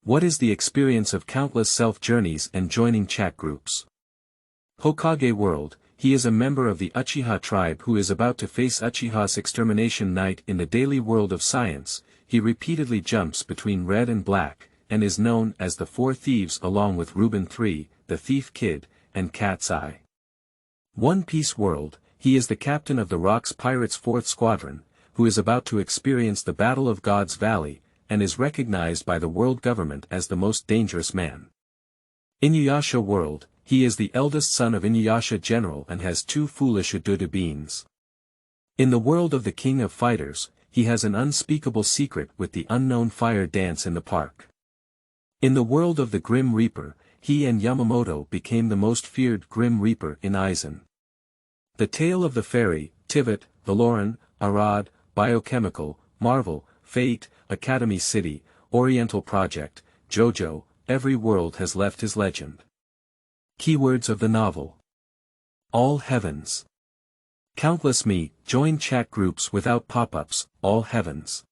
What is the experience of countless self-journeys and joining chat groups? Hokage World, he is a member of the Uchiha tribe who is about to face Uchiha's extermination night in the daily world of science. He repeatedly jumps between red and black, and is known as the Four Thieves along with Ruben III, the Thief Kid, and Cat's Eye. One Piece World, he is the captain of the Rocks Pirates' 4th Squadron, who is about to experience the Battle of God's Valley, and is recognized by the world government as the most dangerous man. Inuyasha World, he is the eldest son of Inuyasha General and has 2 foolish Udude beans. In the world of the King of Fighters, he has an unspeakable secret with the unknown fire dance in the park. In the world of the Grim Reaper, he and Yamamoto became the most feared Grim Reaper in Aizen. The Tale of the Fairy, Tivot, Valoran, Arad, Biochemical, Marvel, Fate, Academy City, Oriental Project, JoJo, every world has left his legend. Keywords of the novel. All heavens. Countless me, join chat groups without pop-ups, all heavens.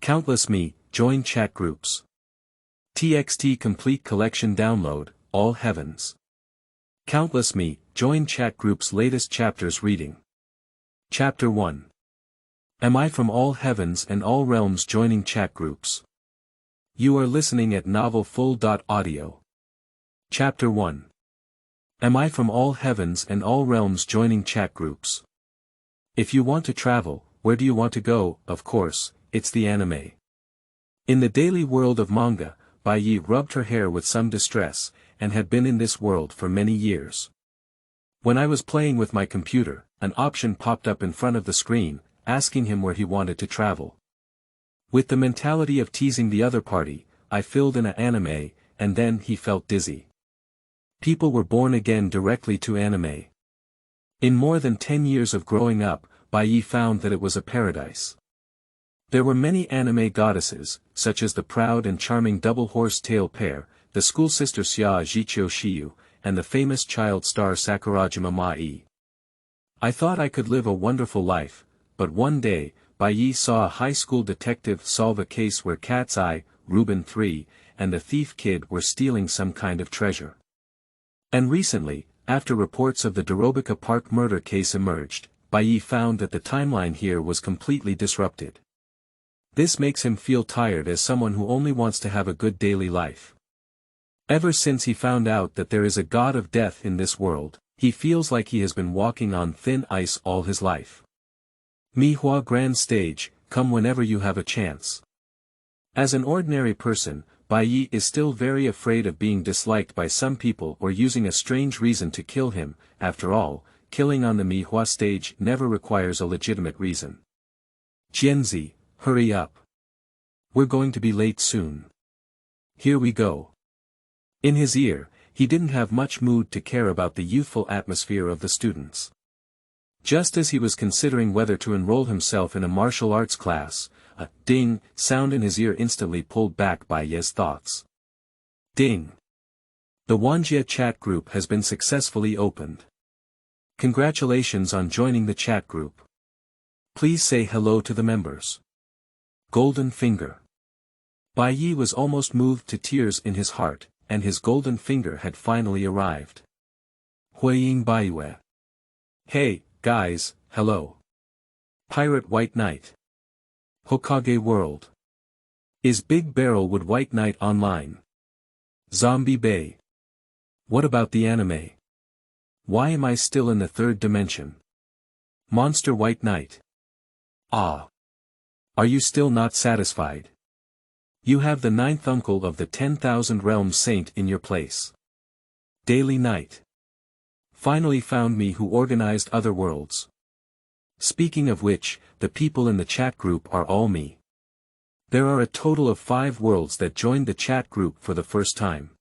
Countless me, join chat groups. TXT complete collection download, all heavens. Countless me, join chat groups latest chapters reading. Chapter 1. Am I from all heavens and all realms joining chat groups? You are listening at novelfull.audio. Chapter 1. Am I from all heavens and all realms joining chat groups? If you want to travel, where do you want to go? Of course, it's the anime. In the daily world of manga, Bai rubbed her hair with some distress, and had been in this world for many years. When I was playing with my computer, an option popped up in front of the screen, asking him where he wanted to travel. With the mentality of teasing the other party, I filled in an anime, and then he felt dizzy. People were born again directly to anime. In more than 10 years of growing up, Bai found that it was a paradise. There were many anime goddesses, such as the proud and charming double horse-tail pair, the school sister Xia Jichio Shiyu, and the famous child star Sakurajima Mai. I thought I could live a wonderful life, but one day, Bai saw a high school detective solve a case where Cat's Eye, Ruben III, and the Thief Kid were stealing some kind of treasure. And recently, after reports of the Dorobika Park murder case emerged, Bai found that the timeline here was completely disrupted. This makes him feel tired as someone who only wants to have a good daily life. Ever since he found out that there is a god of death in this world, he feels like he has been walking on thin ice all his life. Mihua Grand Stage, come whenever you have a chance. As an ordinary person, Bai is still very afraid of being disliked by some people or using a strange reason to kill him. After all, killing on the Mihua stage never requires a legitimate reason. Jianzi, hurry up. We're going to be late soon. Here we go. In his ear, he didn't have much mood to care about the youthful atmosphere of the students. Just as he was considering whether to enroll himself in a martial arts class, a ding sound in his ear instantly pulled back Bai's thoughts. Ding. The Wanjia chat group has been successfully opened. Congratulations on joining the chat group. Please say hello to the members. Golden Finger. Bai was almost moved to tears in his heart, and his golden finger had finally arrived. Huiying Baiwe. Hey, guys, hello. Pirate White Knight. Hokage World. Is Big Barrelwood White Knight online? Zombie Bay. What about the anime? Why am I still in the 3rd dimension? Monster White Knight. Ah. Are you still not satisfied? You have the 9th uncle of the 10,000 Realms Saint in your place. Daily Knight. Finally found me who organized other worlds. Speaking of which, the people in the chat group are all me. There are a total of 5 worlds that joined the chat group for the first time.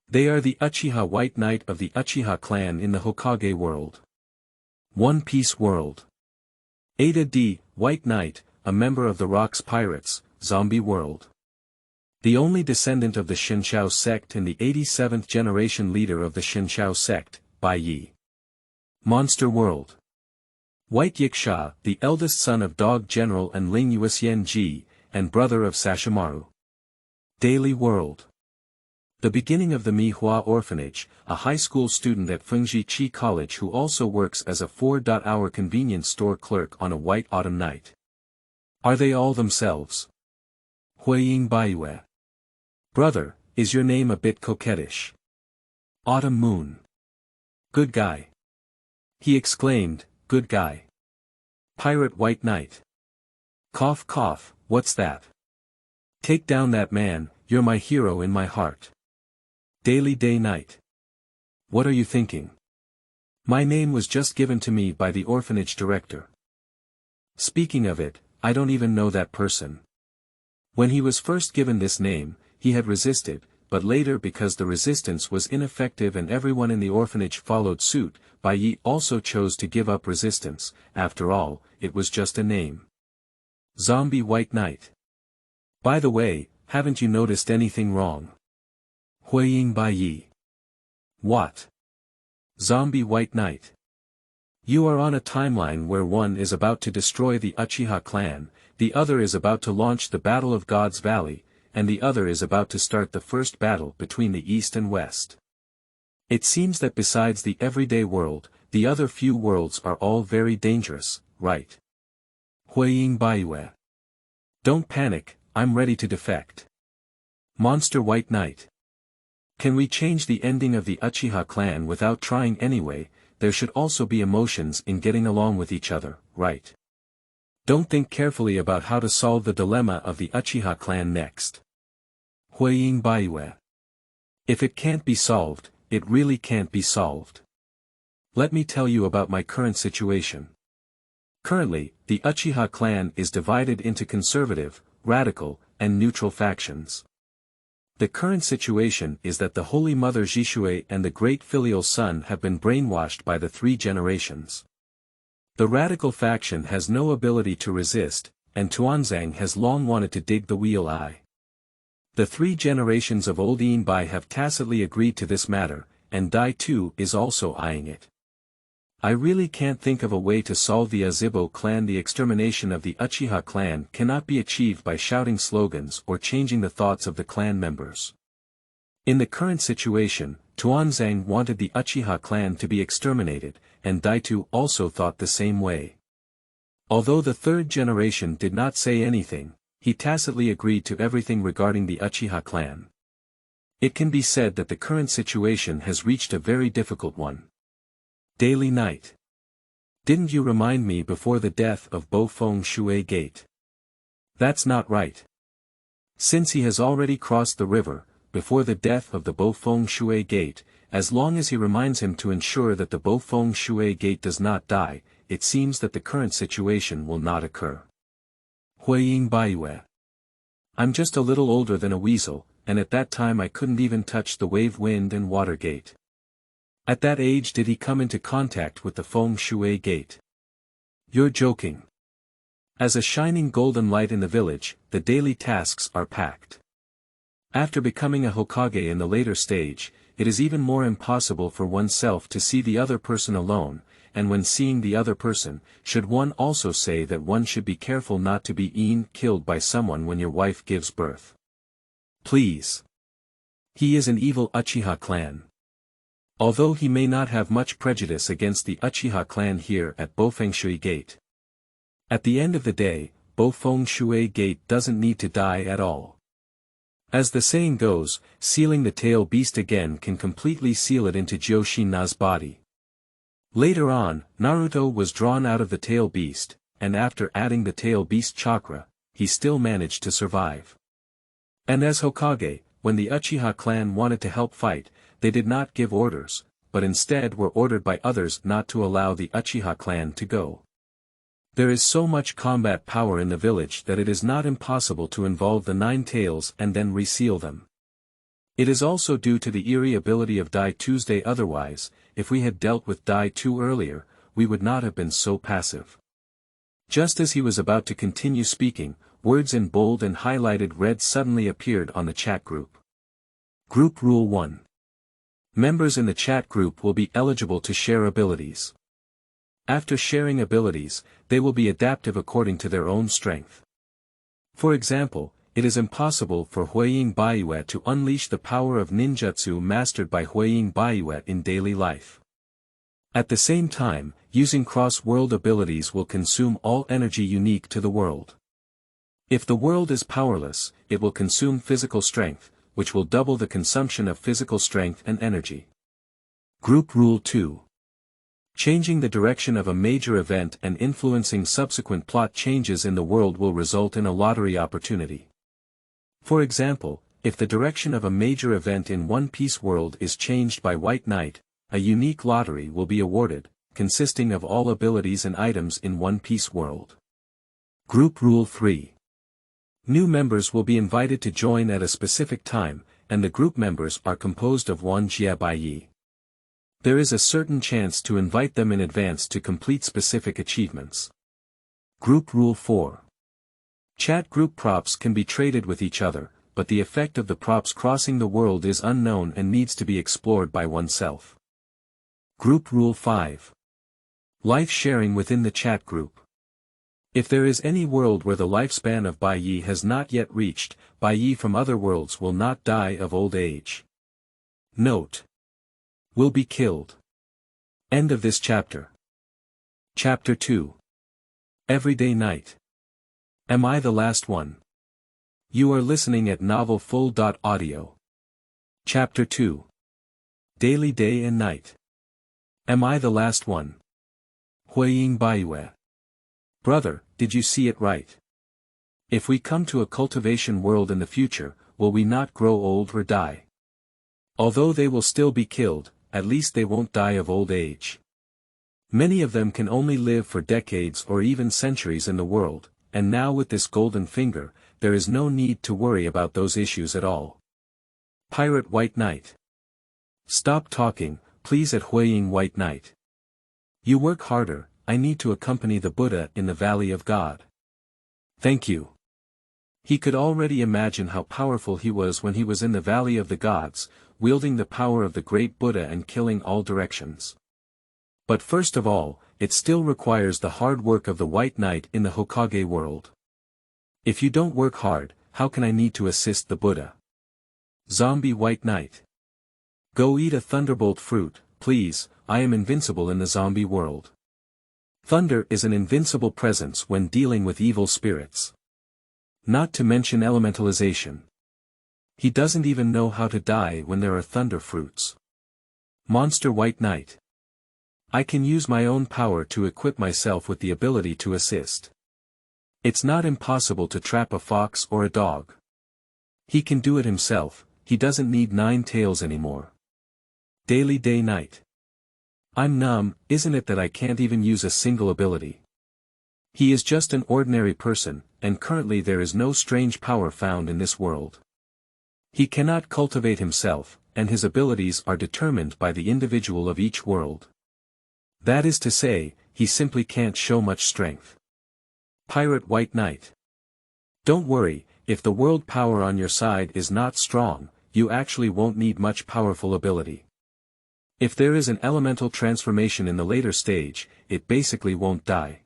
They are the Uchiha White Knight of the Uchiha Clan in the Hokage world. One Piece World. Ada D, White Knight, a member of the Rocks Pirates, Zombie World. The only descendant of the Shinshao sect and the 87th generation leader of the Shinshao sect, Bai. Monster World. White Yiksha, the eldest son of Dog General and Ling Yuxian Ji, and brother of Sashimaru. Daily World. The beginning of the Mihua Orphanage, a high school student at Fengji Chi College who also works as a 4-hour convenience store clerk on a white autumn night. Are they all themselves? Huiying Baiyue. Brother, is your name a bit coquettish? Autumn Moon. Good guy. He exclaimed, good guy. Pirate White Knight. Cough cough, what's that? Take down that man, you're my hero in my heart. Daily Day Night. What are you thinking? My name was just given to me by the orphanage director. Speaking of it, I don't even know that person. When he was first given this name, he had resisted, but later because the resistance was ineffective and everyone in the orphanage followed suit, Bai Yi also chose to give up resistance. After all, it was just a name. Zombie White Knight. By the way, haven't you noticed anything wrong? Huiying Bai Yi. What? Zombie White Knight. You are on a timeline where one is about to destroy the Uchiha clan, the other is about to launch the Battle of God's Valley, and the other is about to start the first battle between the East and West. It seems that besides the everyday world, the other few worlds are all very dangerous, right? Huiying Baiyue. Don't panic, I'm ready to defect. Monster White Knight. Can we change the ending of the Uchiha clan without trying anyway? There should also be emotions in getting along with each other, right? Don't think carefully about how to solve the dilemma of the Uchiha clan next. Huiying Baiyue. If it can't be solved, it really can't be solved. Let me tell you about my current situation. Currently, the Uchiha clan is divided into conservative, radical, and neutral factions. The current situation is that the Holy Mother Jishui and the great filial son have been brainwashed by the 3 generations. The radical faction has no ability to resist, and Tuanzang has long wanted to dig the wheel eye. The 3 generations of old Yinbai have tacitly agreed to this matter, and Dai too is also eyeing it. I really can't think of a way to solve the Azibo clan. The extermination of the Uchiha clan cannot be achieved by shouting slogans or changing the thoughts of the clan members. In the current situation, Tuanzang wanted the Uchiha clan to be exterminated, and Daitu also thought the same way. Although the 3rd generation did not say anything, he tacitly agreed to everything regarding the Uchiha clan. It can be said that the current situation has reached a very difficult one. Daily Night. Didn't you remind me before the death of Bo Feng Shui Gate? That's not right. Since he has already crossed the river, before the death of the Bo Feng Shui Gate, as long as he reminds him to ensure that the Bo Feng Shui Gate does not die, it seems that the current situation will not occur. Huiying Baiyue. I'm just a little older than a weasel, and at that time I couldn't even touch the wave wind and water gate. At that age did he come into contact with the Feng Shui Gate? You're joking. As a shining golden light in the village, the daily tasks are packed. After becoming a Hokage in the later stage, it is even more impossible for oneself to see the other person alone, and when seeing the other person, should one also say that one should be careful not to be killed by someone when your wife gives birth? Please. He is an evil Uchiha clan. Although he may not have much prejudice against the Uchiha clan here at Bo Feng Shui Gate. At the end of the day, Bo Feng Shui Gate doesn't need to die at all. As the saying goes, sealing the tail beast again can completely seal it into Jiushina's body. Later on, Naruto was drawn out of the tail beast, and after adding the tail beast chakra, he still managed to survive. And as Hokage, when the Uchiha clan wanted to help fight, they did not give orders, but instead were ordered by others not to allow the Uchiha clan to go. There is so much combat power in the village that it is not impossible to involve the 9 tails and then reseal them. It is also due to the eerie ability of Dai Tuesday. Otherwise, if we had dealt with Dai 2 earlier, we would not have been so passive. Just as he was about to continue speaking, words in bold and highlighted red suddenly appeared on the chat group. Group Rule 1. Members in the chat group will be eligible to share abilities. After sharing abilities, they will be adaptive according to their own strength. For example, it is impossible for Huiying Baiyue to unleash the power of ninjutsu mastered by Huiying Baiyue in daily life. At the same time, using cross-world abilities will consume all energy unique to the world. If the world is powerless, it will consume physical strength, which will double the consumption of physical strength and energy. Group Rule 2. Changing the direction of a major event and influencing subsequent plot changes in the world will result in a lottery opportunity. For example, if the direction of a major event in One Piece world is changed by White Knight, a unique lottery will be awarded, consisting of all abilities and items in One Piece world. Group Rule 3. New members will be invited to join at a specific time, and the group members are composed of Wan Jia Baiyi. There is a certain chance to invite them in advance to complete specific achievements. Group Rule 4. Chat group props can be traded with each other, but the effect of the props crossing the world is unknown and needs to be explored by oneself. Group Rule 5. Life sharing within the chat group. If there is any world where the lifespan of Baiyi has not yet reached, Baiyi from other worlds will not die of old age. Note: will be killed. End of this chapter. Chapter 2. Everyday Night. Am I the last one? You are listening at novelfull.audio. Chapter 2. Daily Day and Night. Am I the last one? Huiying Baiyue. Brother, did you see it right? If we come to a cultivation world in the future, will we not grow old or die? Although they will still be killed, at least they won't die of old age. Many of them can only live for decades or even centuries in the world, and now with this golden finger, there is no need to worry about those issues at all. Pirate White Knight. Stop talking, please at Huiying White Knight. You work harder, I need to accompany the Buddha in the Valley of God. Thank you. He could already imagine how powerful he was when he was in the Valley of the Gods, wielding the power of the great Buddha and killing all directions. But first of all, it still requires the hard work of the White Knight in the Hokage world. If you don't work hard, how can I need to assist the Buddha? Zombie White Knight. Go eat a thunderbolt fruit, please, I am invincible in the zombie world. Thunder is an invincible presence when dealing with evil spirits. Not to mention elementalization. He doesn't even know how to die when there are thunder fruits. Monster White Knight. I can use my own power to equip myself with the ability to assist. It's not impossible to trap a fox or a dog. He can do it himself, he doesn't need 9 tails anymore. Daily Day Night. I'm numb, isn't it that I can't even use a single ability? He is just an ordinary person, and currently there is no strange power found in this world. He cannot cultivate himself, and his abilities are determined by the individual of each world. That is to say, he simply can't show much strength. Pirate White Knight. Don't worry, if the world power on your side is not strong, you actually won't need much powerful ability. If there is an elemental transformation in the later stage, it basically won't die.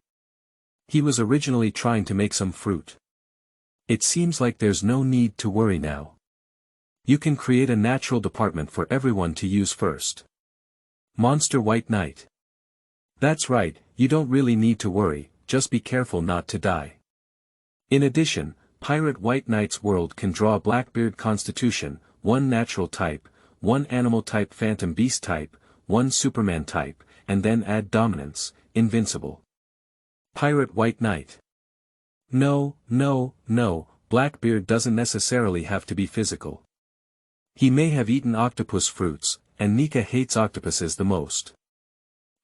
He was originally trying to make some fruit. It seems like there's no need to worry now. You can create a natural department for everyone to use first. Monster White Knight. That's right, you don't really need to worry, just be careful not to die. In addition, Pirate White Knight's world can draw Blackbeard Constitution, 1 natural type, 1 animal type Phantom Beast type, 1 Superman type, and then add Dominance, Invincible. Pirate White Knight. No, Blackbeard doesn't necessarily have to be physical. He may have eaten octopus fruits, and Nika hates octopuses the most.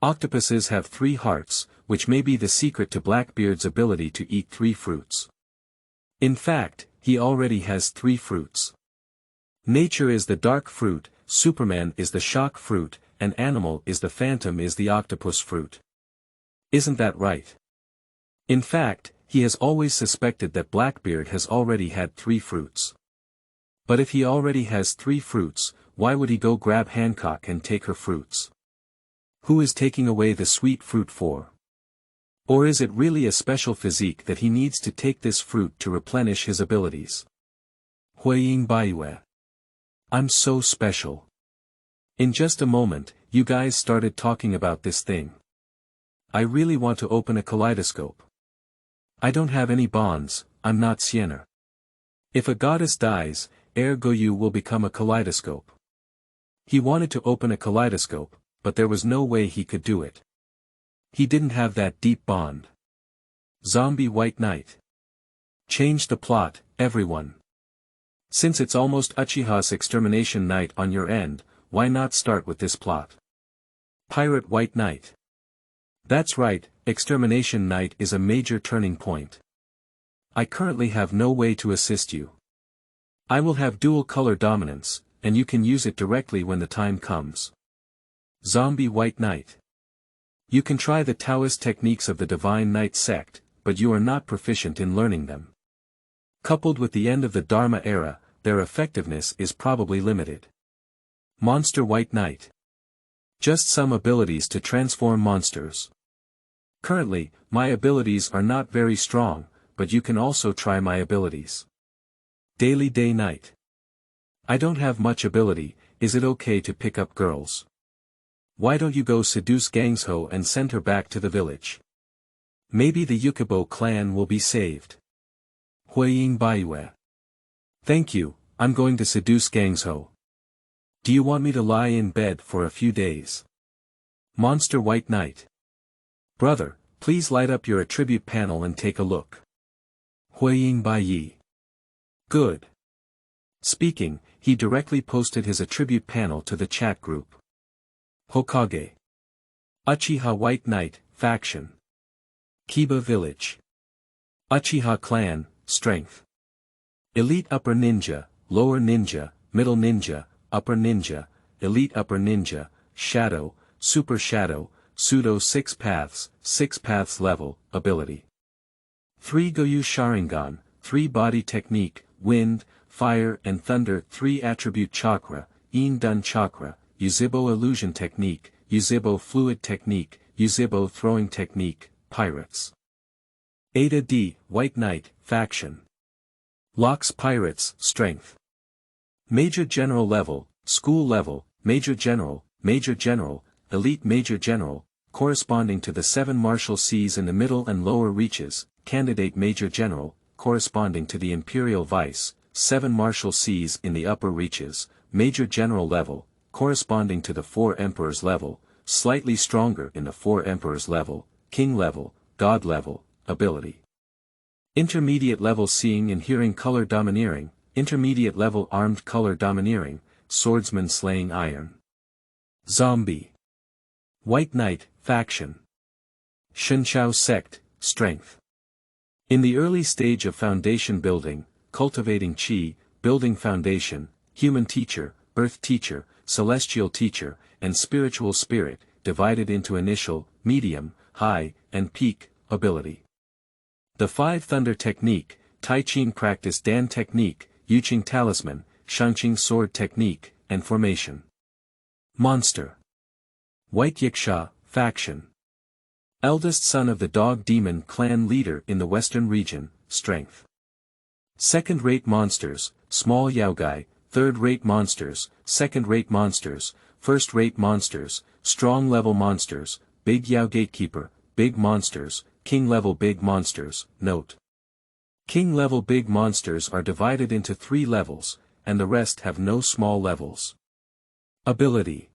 Octopuses have 3 hearts, which may be the secret to Blackbeard's ability to eat 3 fruits. In fact, he already has 3 fruits. Nature is the dark fruit, Superman is the shock fruit, and Animal is the Phantom is the octopus fruit. Isn't that right? In fact, he has always suspected that Blackbeard has already had 3 fruits. But if he already has 3 fruits, why would he go grab Hancock and take her fruits? Who is taking away the sweet fruit for? Or is it really a special physique that he needs to take this fruit to replenish his abilities? Huiying Baiyue. I'm so special. In just a moment, you guys started talking about this thing. I really want to open a kaleidoscope. I don't have any bonds, I'm not Sienna. If a goddess dies, ergo you will become a kaleidoscope. He wanted to open a kaleidoscope, but there was no way he could do it. He didn't have that deep bond. Zombie White Knight. Change the plot, everyone. Since it's almost Uchiha's extermination night on your end, why not start with this plot? Pirate White Knight. That's right, extermination night is a major turning point. I currently have no way to assist you. I will have dual color dominance, and you can use it directly when the time comes. Zombie White Knight. You can try the Taoist techniques of the Divine Knight sect, but you are not proficient in learning them. Coupled with the end of the Dharma era, their effectiveness is probably limited. Monster White Knight. Just some abilities to transform monsters. Currently, my abilities are not very strong, but you can also try my abilities. Daily Day Knight. I don't have much ability, is it okay to pick up girls? Why don't you go seduce Gangsho and send her back to the village? Maybe the Uchiha clan will be saved. Huiying Baiyue. Thank you, I'm going to seduce Gangsho. Do you want me to lie in bed for a few days? Monster White Knight. Brother, please light up your attribute panel and take a look. Huiying Baiyi. Good. Speaking, he directly posted his attribute panel to the chat group. Hokage. Uchiha White Knight, Faction. Kiba Village. Uchiha Clan, Strength. Elite Upper Ninja, Lower Ninja, Middle Ninja, Upper Ninja, Elite Upper Ninja, Shadow, Super Shadow, Pseudo 6 paths level, Ability. 3 Goyu Sharingan, 3 Body Technique, Wind, Fire and Thunder, 3 Attribute Chakra, Yin Dun Chakra, Yuzibo Illusion Technique, Yuzibo Fluid Technique, Yuzibo Throwing Technique, Pirates. Ada D, White Knight, Faction. Locks Pirates, Strength. Major General Level, School Level, Major General, Elite Major General, corresponding to the 7 martial Cs in the middle and lower reaches, Candidate Major General, corresponding to the Imperial Vice, 7 martial Cs in the upper reaches, Major General Level, corresponding to the 4 Emperors level, slightly stronger in the 4 Emperors level, King level, God level, Ability. Intermediate level Seeing and Hearing Color Domineering, Intermediate level Armed Color Domineering, Swordsman Slaying Iron. Zombie. White Knight, Faction. Shenchao Sect, Strength. In the early stage of foundation building, cultivating Qi, building foundation, human teacher, earth teacher, celestial teacher, and spiritual spirit, divided into initial, medium, high, and peak, ability. The 5 Thunder Technique, Tai Ching Practice Dan Technique, Yuqing Talisman, Shangqing Sword Technique, and Formation. Monster. White Yiksha, Faction. Eldest son of the Dog Demon Clan Leader in the Western Region, Strength. Second-rate monsters, Small Yaogai, third-rate monsters, second-rate monsters, first-rate monsters, strong-level monsters, Big Yao Gatekeeper, big monsters, king-level big monsters. Note. King-level big monsters are divided into 3 levels, and the rest have no small levels. Ability.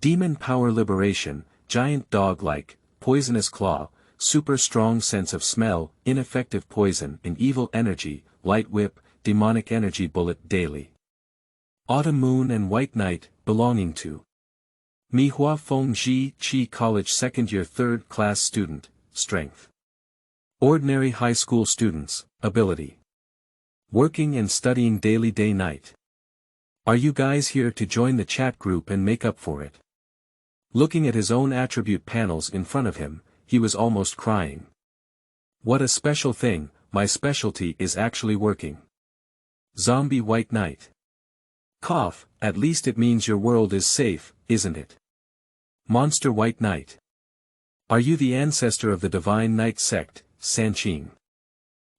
Demon Power Liberation, Giant Dog-like, Poisonous Claw, Super Strong Sense of Smell, Ineffective Poison and Evil Energy, Light Whip, Demonic Energy Bullet Daily. Autumn Moon and White Knight, belonging to Mihua Feng Ji Chi College Second Year Third Class Student, Strength. Ordinary High School Students, Ability. Working and studying daily day-night. Are you guys here to join the chat group and make up for it? Looking at his own attribute panels in front of him, he was almost crying. What a special thing, my specialty is actually working. Zombie White Knight. Cough, at least it means your world is safe, isn't it? Monster White Knight. Are you the ancestor of the Divine Knight sect, Sanqing?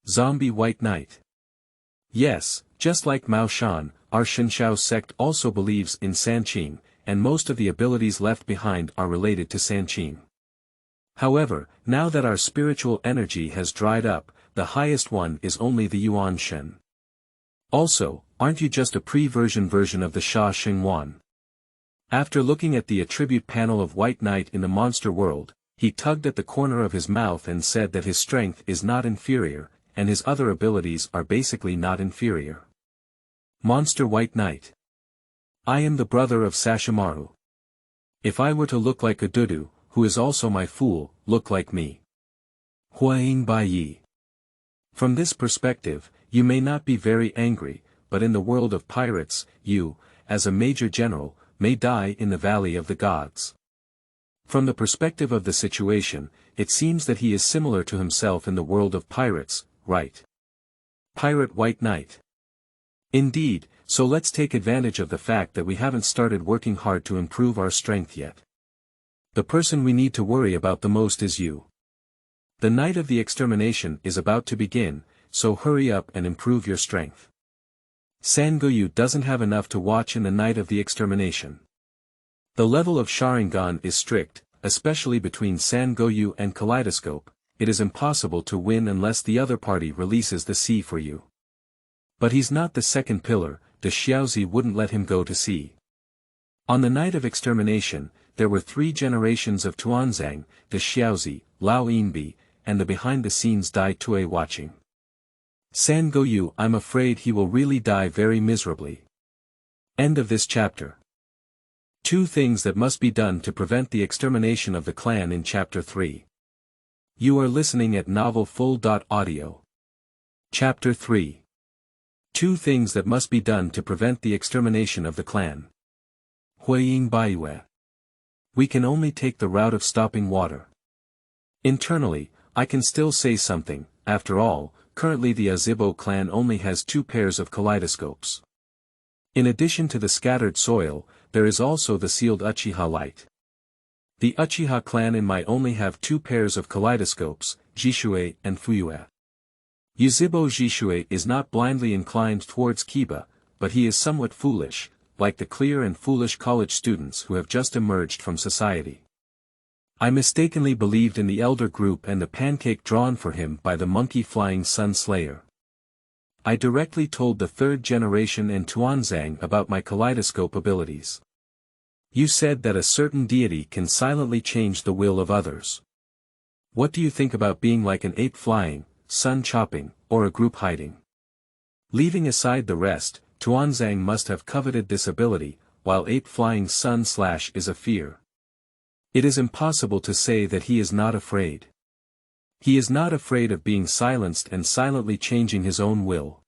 Zombie White Knight. Yes, just like Mao Shan, our Shenshao sect also believes in Sanqing, and most of the abilities left behind are related to Sanqing. However, now that our spiritual energy has dried up, the highest one is only the Yuan Shen. Also, aren't you just a pre-version of the Sha Xingwan? After looking at the attribute panel of White Knight in the monster world, he tugged at the corner of his mouth and said that his strength is not inferior, and his other abilities are basically not inferior. Monster White Knight. I am the brother of Sashimaru. If I were to look like a Dudu, who is also my fool, look like me. Huaying Bai Yi. From this perspective, you may not be very angry, but in the world of pirates, you, as a major general, may die in the Valley of the Gods. From the perspective of the situation, it seems that he is similar to himself in the world of pirates, right? Pirate White Knight. Indeed, so let's take advantage of the fact that we haven't started working hard to improve our strength yet. The person we need to worry about the most is you. The night of the extermination is about to begin, so hurry up and improve your strength. Sangoyu doesn't have enough to watch in the night of the extermination. The level of Sharingan is strict, especially between Sangoyu and Kaleidoscope. It is impossible to win unless the other party releases the sea for you. But he's not the second pillar, the Xiaozi wouldn't let him go to sea. On the night of extermination, there were 3 generations of Tuanzang, the Xiaozi, Lao Yinbi, and the behind-the-scenes Dai Tue watching. Sangoyu, I'm afraid he will really die very miserably. End of this chapter. 2 things that must be done to prevent the extermination of the clan in Chapter 3. You are listening at novelfull.audio. Chapter 3. 2 things that must be done to prevent the extermination of the clan. Huiying Baiyue. We can only take the route of stopping water. Internally, I can still say something. After all, currently the Uchiha clan only has 2 pairs of kaleidoscopes. In addition to the scattered soil, there is also the sealed Uchiha light. The Uchiha clan might only have 2 pairs of kaleidoscopes, Jishue and Fuyue. Uchiha Jishue is not blindly inclined towards Kiba, but he is somewhat foolish, like the clear and foolish college students who have just emerged from society. I mistakenly believed in the elder group and the pancake drawn for him by the monkey-flying sun slayer. I directly told the 3rd generation and Tuanzang about my kaleidoscope abilities. You said that a certain deity can silently change the will of others. What do you think about being like an ape flying, sun chopping, or a group hiding? Leaving aside the rest, Tuanzang must have coveted this ability, while ape flying sun slash is a fear. It is impossible to say that he is not afraid. He is not afraid of being silenced and silently changing his own will.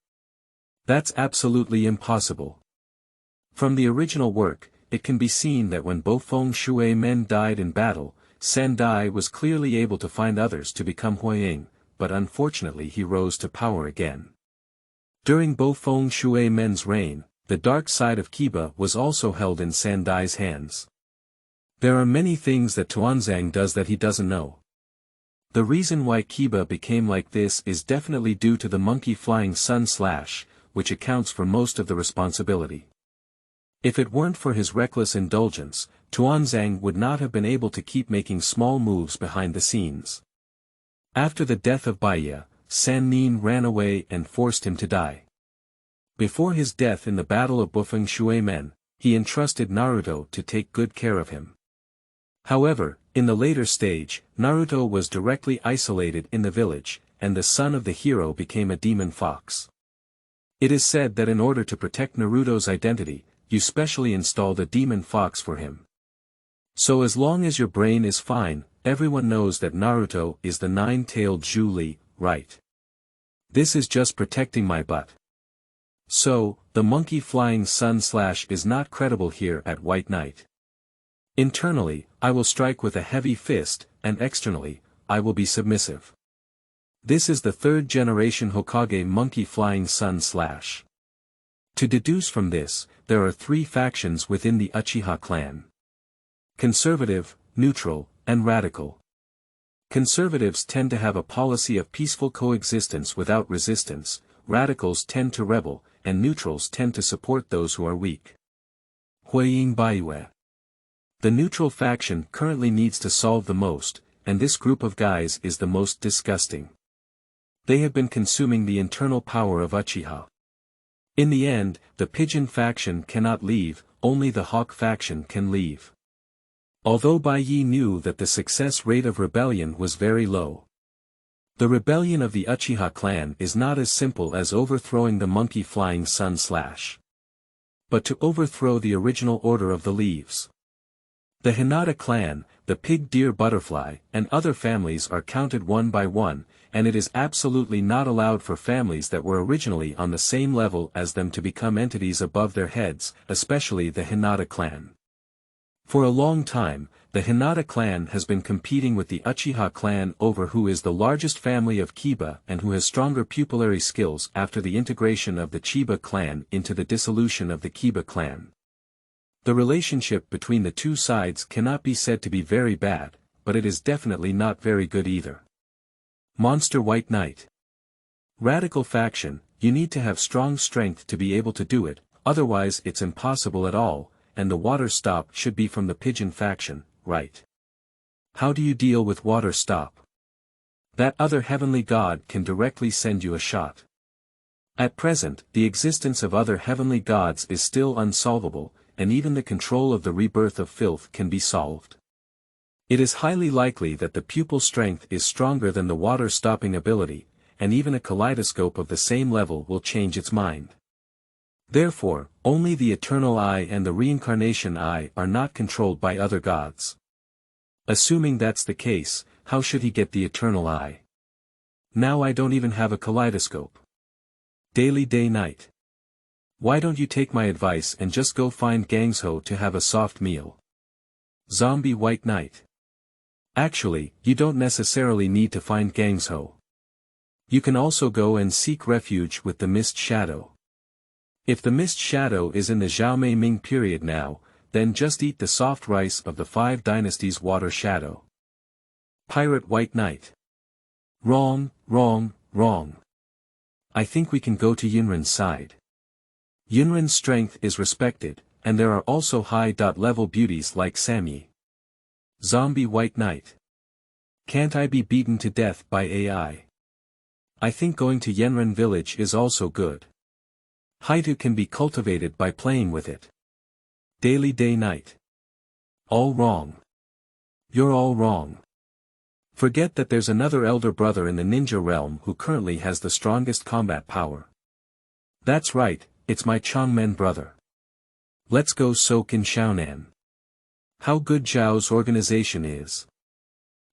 That's absolutely impossible. From the original work, it can be seen that when Bofeng Shui men died in battle, Sandai was clearly able to find others to become Huiying, but unfortunately he rose to power again. During Bofeng Shui men's reign, the dark side of Kiba was also held in Sandai's hands. There are many things that Tuanzang does that he doesn't know. The reason why Kiba became like this is definitely due to the monkey-flying sun slash, which accounts for most of the responsibility. If it weren't for his reckless indulgence, Tuanzang would not have been able to keep making small moves behind the scenes. After the death of Baiya, San Nin ran away and forced him to die. Before his death in the Battle of Bofeng Shui men, he entrusted Naruto to take good care of him. However, in the later stage, Naruto was directly isolated in the village, and the son of the hero became a demon fox. It is said that in order to protect Naruto's identity, you specially installed a demon fox for him. So as long as your brain is fine, everyone knows that Naruto is the 9-tailed Zhu Li, right? This is just protecting my butt. So, the monkey-flying sun slash is not credible here at White Knight. Internally, I will strike with a heavy fist, and externally, I will be submissive. This is the 3rd generation Hokage monkey-flying sun slash. To deduce from this, there are 3 factions within the Uchiha clan. Conservative, neutral, and radical. Conservatives tend to have a policy of peaceful coexistence without resistance, radicals tend to rebel, and neutrals tend to support those who are weak. Huiying Baiyue. The neutral faction currently needs to solve the most, and this group of guys is the most disgusting. They have been consuming the internal power of Uchiha. In the end, the pigeon faction cannot leave, only the hawk faction can leave. Although Bai Yi knew that the success rate of rebellion was very low. The rebellion of the Uchiha clan is not as simple as overthrowing the monkey flying sun slash. But to overthrow the original order of the leaves. The Hinata clan, the pig deer butterfly, and other families are counted one by one, and it is absolutely not allowed for families that were originally on the same level as them to become entities above their heads, especially the Hinata clan. For a long time, the Hinata clan has been competing with the Uchiha clan over who is the largest family of Kiba and who has stronger pupillary skills after the integration of the Chiba clan into the dissolution of the Kiba clan. The relationship between the two sides cannot be said to be very bad, but it is definitely not very good either. Monster White Knight. Radical faction, you need to have strong strength to be able to do it, otherwise it's impossible at all, and the water stop should be from the pigeon faction, right? How do you deal with water stop? That other heavenly god can directly send you a shot. At present, the existence of other heavenly gods is still unsolvable, and even the control of the rebirth of filth can be solved. It is highly likely that the pupil strength is stronger than the water-stopping ability, and even a kaleidoscope of the same level will change its mind. Therefore, only the Eternal Eye and the Reincarnation Eye are not controlled by other gods. Assuming that's the case, how should he get the Eternal Eye? Now I don't even have a kaleidoscope. Daily Day-Night. Why don't you take my advice and just go find Gangsho to have a soft meal? Zombie White Knight. Actually, you don't necessarily need to find Gangsho. You can also go and seek refuge with the Mist Shadow. If the Mist Shadow is in the Zhaomei Ming period now, then just eat the soft rice of the 5 Dynasties Water Shadow. Pirate White Knight. Wrong, wrong, wrong. I think we can go to Yunren's side. Yunren's strength is respected, and there are also high-level beauties like Samyi. Zombie White Knight. Can't I be beaten to death by AI? I think going to Yenren village is also good. Haitu can be cultivated by playing with it. Daily Day-Night. All wrong. You're all wrong. Forget that there's another elder brother in the ninja realm who currently has the strongest combat power. That's right, it's my Changmen brother. Let's go soak in Xiaonan. How good Zhao's organization is.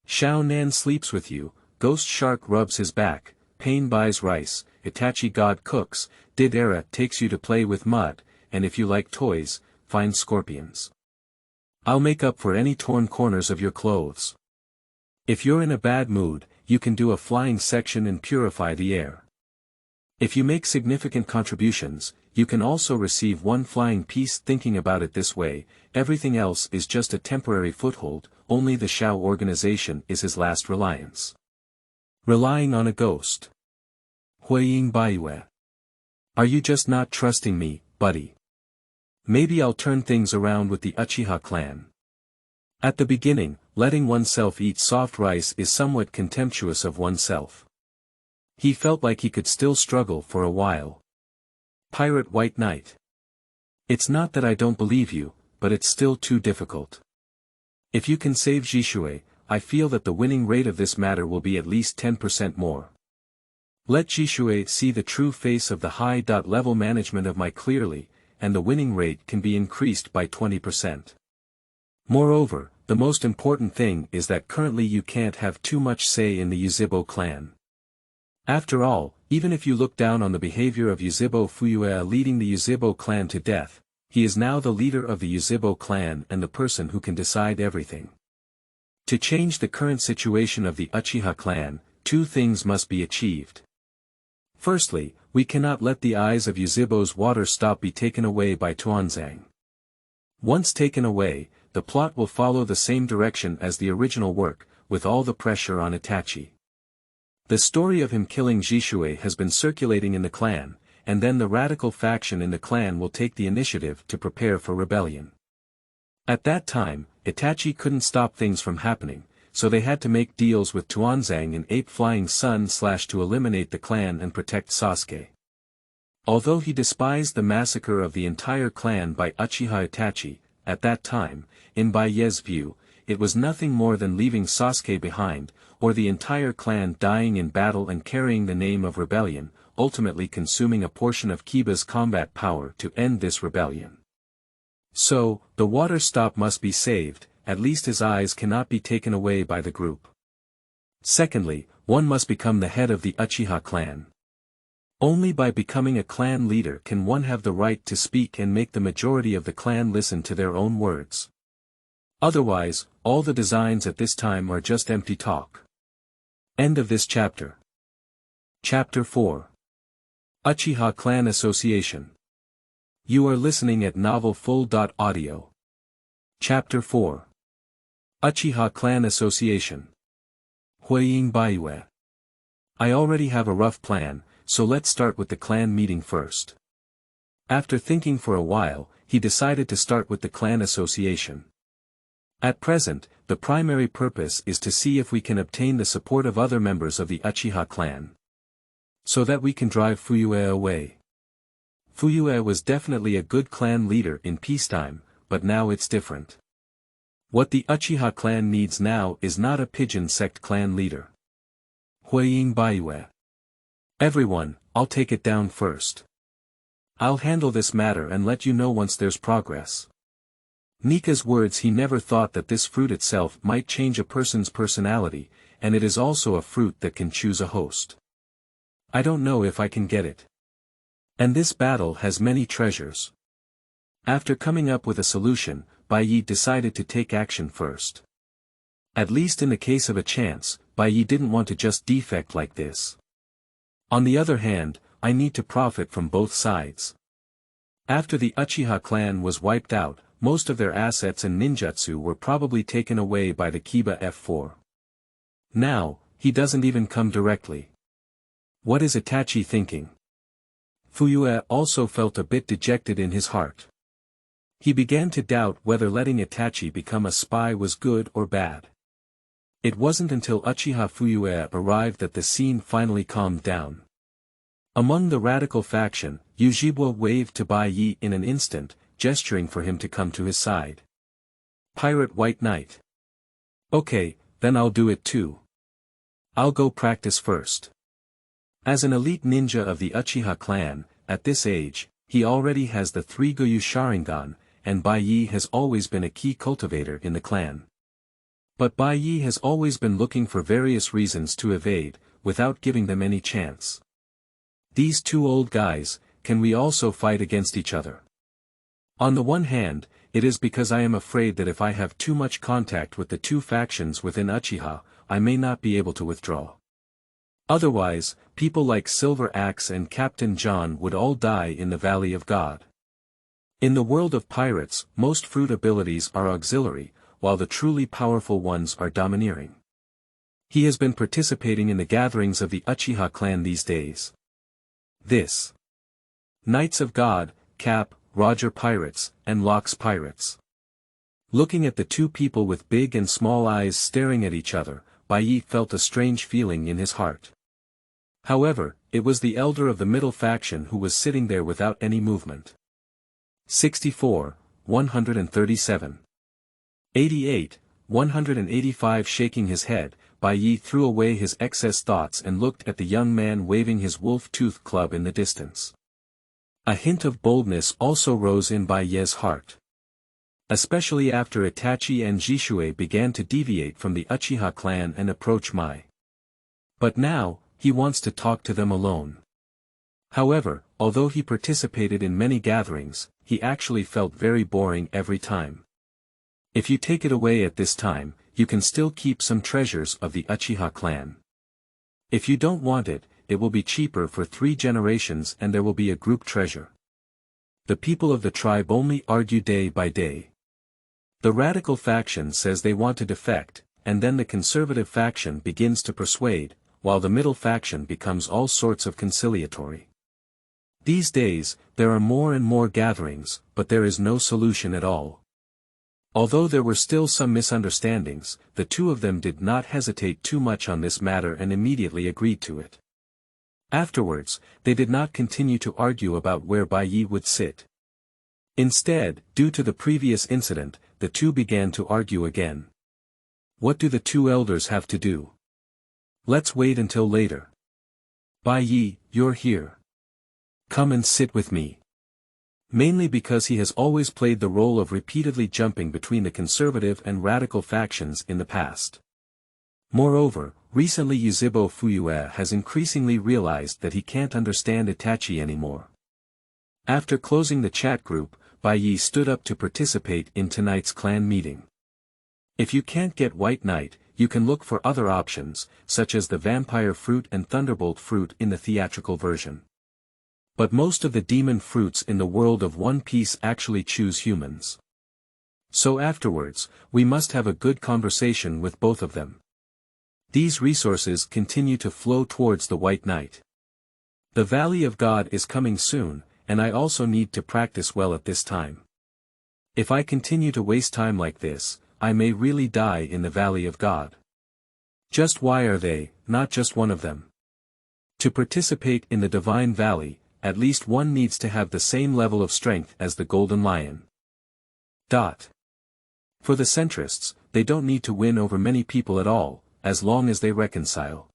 Xiaonan sleeps with you, Ghost Shark rubs his back, Pain buys rice, Itachi God cooks, Did Era takes you to play with mud, and if you like toys, find scorpions. I'll make up for any torn corners of your clothes. If you're in a bad mood, you can do a flying section and purify the air. If you make significant contributions, you can also receive one flying piece. Thinking about it this way, everything else is just a temporary foothold, only the Shao organization is his last reliance. Relying on a ghost. Huiying Baiyue. Are you just not trusting me, buddy? Maybe I'll turn things around with the Uchiha clan. At the beginning, letting oneself eat soft rice is somewhat contemptuous of oneself. He felt like he could still struggle for a while. Pirate White Knight. It's not that I don't believe you, but it's still too difficult. If you can save Jishui, I feel that the winning rate of this matter will be at least 10% more. Let Jishui see the true face of the high-level management of my clearly, and the winning rate can be increased by 20%. Moreover, the most important thing is that currently you can't have too much say in the Yuzhibo clan. After all, even if you look down on the behavior of Yuzhibo Fuyue leading the Yuzhibo clan to death, he is now the leader of the Yuzhibo clan and the person who can decide everything. To change the current situation of the Uchiha clan, 2 things must be achieved. Firstly, we cannot let the eyes of Yuzhibo's water stop be taken away by Tuanzang. Once taken away, the plot will follow the same direction as the original work, with all the pressure on Itachi. The story of him killing Jishui has been circulating in the clan, and then the radical faction in the clan will take the initiative to prepare for rebellion. At that time, Itachi couldn't stop things from happening, so they had to make deals with Tuanzang and Ape Flying Sun / to eliminate the clan and protect Sasuke. Although he despised the massacre of the entire clan by Uchiha Itachi, at that time, in Bai Ye's view, it was nothing more than leaving Sasuke behind, or the entire clan dying in battle and carrying the name of rebellion, ultimately consuming a portion of Kiba's combat power to end this rebellion. So, the water stop must be saved, at least his eyes cannot be taken away by the group. Secondly, one must become the head of the Uchiha clan. Only by becoming a clan leader can one have the right to speak and make the majority of the clan listen to their own words. Otherwise, all the designs at this time are just empty talk. End of this chapter. Chapter 4. Uchiha Clan Association. You are listening at novelfull.audio. Chapter 4. Uchiha Clan Association. Huiying Baiyue. I already have a rough plan, so let's start with the clan meeting first. After thinking for a while, he decided to start with the clan association. At present, the primary purpose is to see if we can obtain the support of other members of the Uchiha clan, so that we can drive Fuyue away. Fuyue was definitely a good clan leader in peacetime, but now it's different. What the Uchiha clan needs now is not a pigeon sect clan leader. Huiying Baiyue. Everyone, I'll take it down first. I'll handle this matter and let you know once there's progress. Nika's words. He never thought that this fruit itself might change a person's personality, and it is also a fruit that can choose a host. I don't know if I can get it. And this battle has many treasures. After coming up with a solution, Bai Yi decided to take action first. At least in the case of a chance, Bai Yi didn't want to just defect like this. On the other hand, I need to profit from both sides. After the Uchiha clan was wiped out, most of their assets and ninjutsu were probably taken away by the Kiba F4. Now, he doesn't even come directly. What is Itachi thinking? Fuyue also felt a bit dejected in his heart. He began to doubt whether letting Itachi become a spy was good or bad. It wasn't until Uchiha Fuyue arrived that the scene finally calmed down. Among the radical faction, Yujibwa waved to Bai Yi in an instant, gesturing for him to come to his side. Pirate White Knight. Okay, then I'll do it too. I'll go practice first. As an elite ninja of the Uchiha clan, at this age, he already has the 3 Goyu Sharingan, and Bai Yi has always been a key cultivator in the clan. But Bai Yi has always been looking for various reasons to evade, without giving them any chance. These two old guys, can we also fight against each other? On the one hand, it is because I am afraid that if I have too much contact with the two factions within Uchiha, I may not be able to withdraw. Otherwise, people like Silver Axe and Captain John would all die in the Valley of God. In the world of pirates, most fruit abilities are auxiliary, while the truly powerful ones are domineering. He has been participating in the gatherings of the Uchiha clan these days. This. Knights of God, Cap, Roger Pirates, and Locks Pirates. Looking at the two people with big and small eyes staring at each other, Bai Yi felt a strange feeling in his heart. However, it was the elder of the middle faction who was sitting there without any movement. 64, 137. 88, 185. Shaking his head, Bai Yi threw away his excess thoughts and looked at the young man waving his wolf-tooth club in the distance. A hint of boldness also rose in Bai Yi's heart. Especially after Itachi and Jishui began to deviate from the Uchiha clan and approach Mai. But now, he wants to talk to them alone. However, although he participated in many gatherings, he actually felt very boring every time. If you take it away at this time, you can still keep some treasures of the Uchiha clan. If you don't want it, it will be cheaper for 3 generations and there will be a group treasure. The people of the tribe only argue day by day. The radical faction says they want to defect, and then the conservative faction begins to persuade, while the middle faction becomes all sorts of conciliatory. These days, there are more and more gatherings, but there is no solution at all. Although there were still some misunderstandings, the two of them did not hesitate too much on this matter and immediately agreed to it. Afterwards, they did not continue to argue about where Bai Yi would sit. Instead, due to the previous incident, the two began to argue again. What do the two elders have to do? Let's wait until later. Bai Yi, you're here. Come and sit with me. Mainly because he has always played the role of repeatedly jumping between the conservative and radical factions in the past. Moreover, recently Yuzhibo Fuyue has increasingly realized that he can't understand Itachi anymore. After closing the chat group, Bai Yi stood up to participate in tonight's clan meeting. If you can't get White Knight, you can look for other options, such as the Vampire Fruit and Thunderbolt Fruit in the theatrical version. But most of the demon fruits in the world of One Piece actually choose humans. So afterwards, we must have a good conversation with both of them. These resources continue to flow towards the White Knight. The Valley of God is coming soon, and I also need to practice well at this time. If I continue to waste time like this, I may really die in the Valley of God. Just why are they, not just one of them? To participate in the Divine Valley, at least one needs to have the same level of strength as the Golden Lion. For the centrists, they don't need to win over many people at all, as long as they reconcile.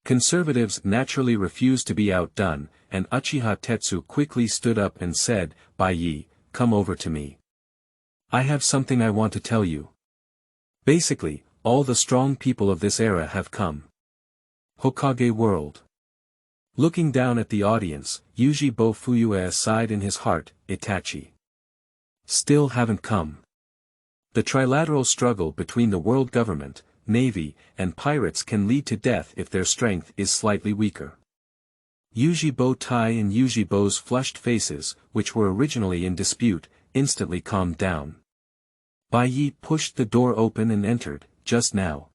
Conservatives naturally refuse to be outdone, and Uchiha Tetsu quickly stood up and said, Bai Yi, come over to me. I have something I want to tell you. Basically, all the strong people of this era have come. Hokage World. Looking down at the audience, Yuzhibo Fuyue sighed in his heart, Itachi. Still haven't come. The trilateral struggle between the world government, navy, and pirates can lead to death if their strength is slightly weaker. Yuzhibo Tai and Yuzhibo's flushed faces, which were originally in dispute, instantly calmed down. Bai Yi pushed the door open and entered, just now.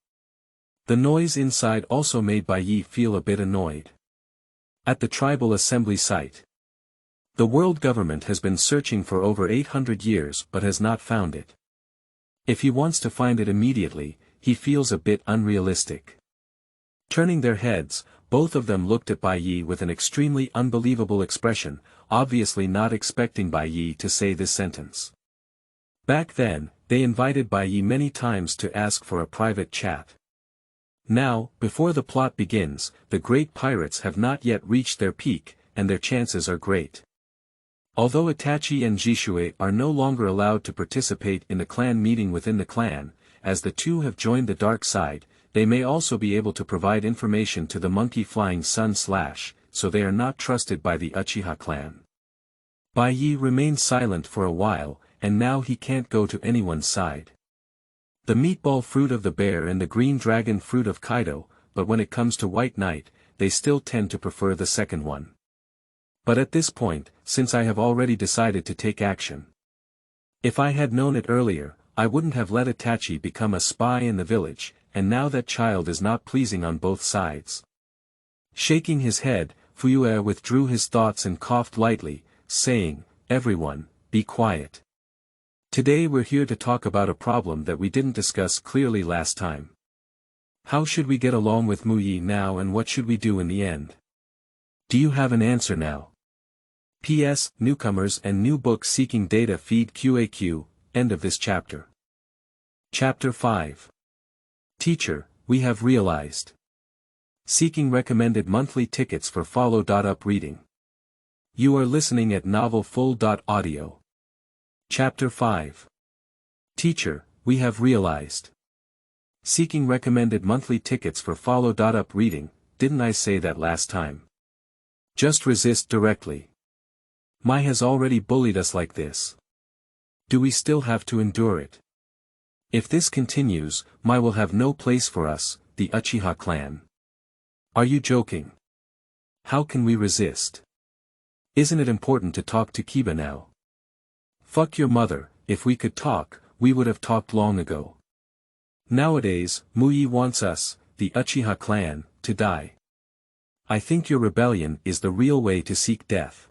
The noise inside also made Bai Yi feel a bit annoyed. At the tribal assembly site. The world government has been searching for over 800 years but has not found it. If he wants to find it immediately, he feels a bit unrealistic. Turning their heads, both of them looked at Bai Yi with an extremely unbelievable expression, obviously not expecting Bai Yi to say this sentence. Back then, they invited Bai Yi many times to ask for a private chat. Now, before the plot begins, the great pirates have not yet reached their peak, and their chances are great. Although Itachi and Jishue are no longer allowed to participate in the clan meeting within the clan, as the two have joined the dark side, they may also be able to provide information to the Monkey Flying Sun / so they are not trusted by the Uchiha clan. Bai Yi remained silent for a while, and now he can't go to anyone's side. The meatball fruit of the bear and the green dragon fruit of Kaido, but when it comes to White Knight, they still tend to prefer the second one. But at this point, since I have already decided to take action. If I had known it earlier, I wouldn't have let Itachi become a spy in the village, and now that child is not pleasing on both sides. Shaking his head, Fuyue withdrew his thoughts and coughed lightly, saying, Everyone, be quiet. Today we're here to talk about a problem that we didn't discuss clearly last time. How should we get along with Mu Yi now and what should we do in the end? Do you have an answer now? P.S. Newcomers and new books seeking data feed QAQ, end of this chapter. Chapter 5. Teacher, we have realized. Seeking recommended monthly tickets for Follow.up reading. You are listening at novelfull.audio. Chapter 5. Teacher, we have realized. Seeking recommended monthly tickets for Follow.up reading, didn't I say that last time? Just resist directly. Mai has already bullied us like this. Do we still have to endure it? If this continues, Mai will have no place for us, the Uchiha clan. Are you joking? How can we resist? Isn't it important to talk to Kiba now? Fuck your mother, if we could talk, we would have talked long ago. Nowadays, Mu Yi wants us, the Uchiha clan, to die. I think your rebellion is the real way to seek death.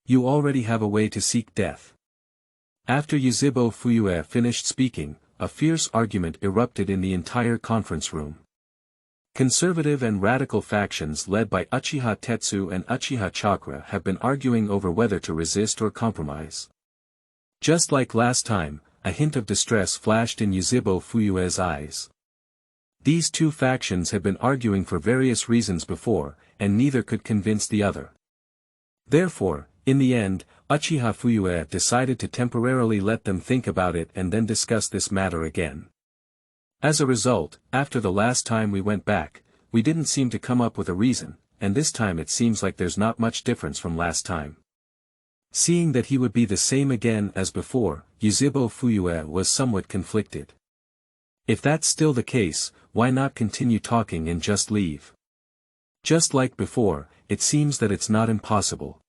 You already have a way to seek death. After Yuzhibo Fuyue finished speaking, a fierce argument erupted in the entire conference room. Conservative and radical factions led by Uchiha Tetsu and Uchiha Chakra have been arguing over whether to resist or compromise. Just like last time, a hint of distress flashed in Yuzhibo Fuyue's eyes. These two factions had been arguing for various reasons before, and neither could convince the other. Therefore, in the end, Uchiha Fuyue decided to temporarily let them think about it and then discuss this matter again. As a result, after the last time we went back, we didn't seem to come up with a reason, and this time it seems like there's not much difference from last time. Seeing that he would be the same again as before, Yuzhibo Fuyue was somewhat conflicted. If that's still the case, why not continue talking and just leave? Just like before, it seems that it's not impossible.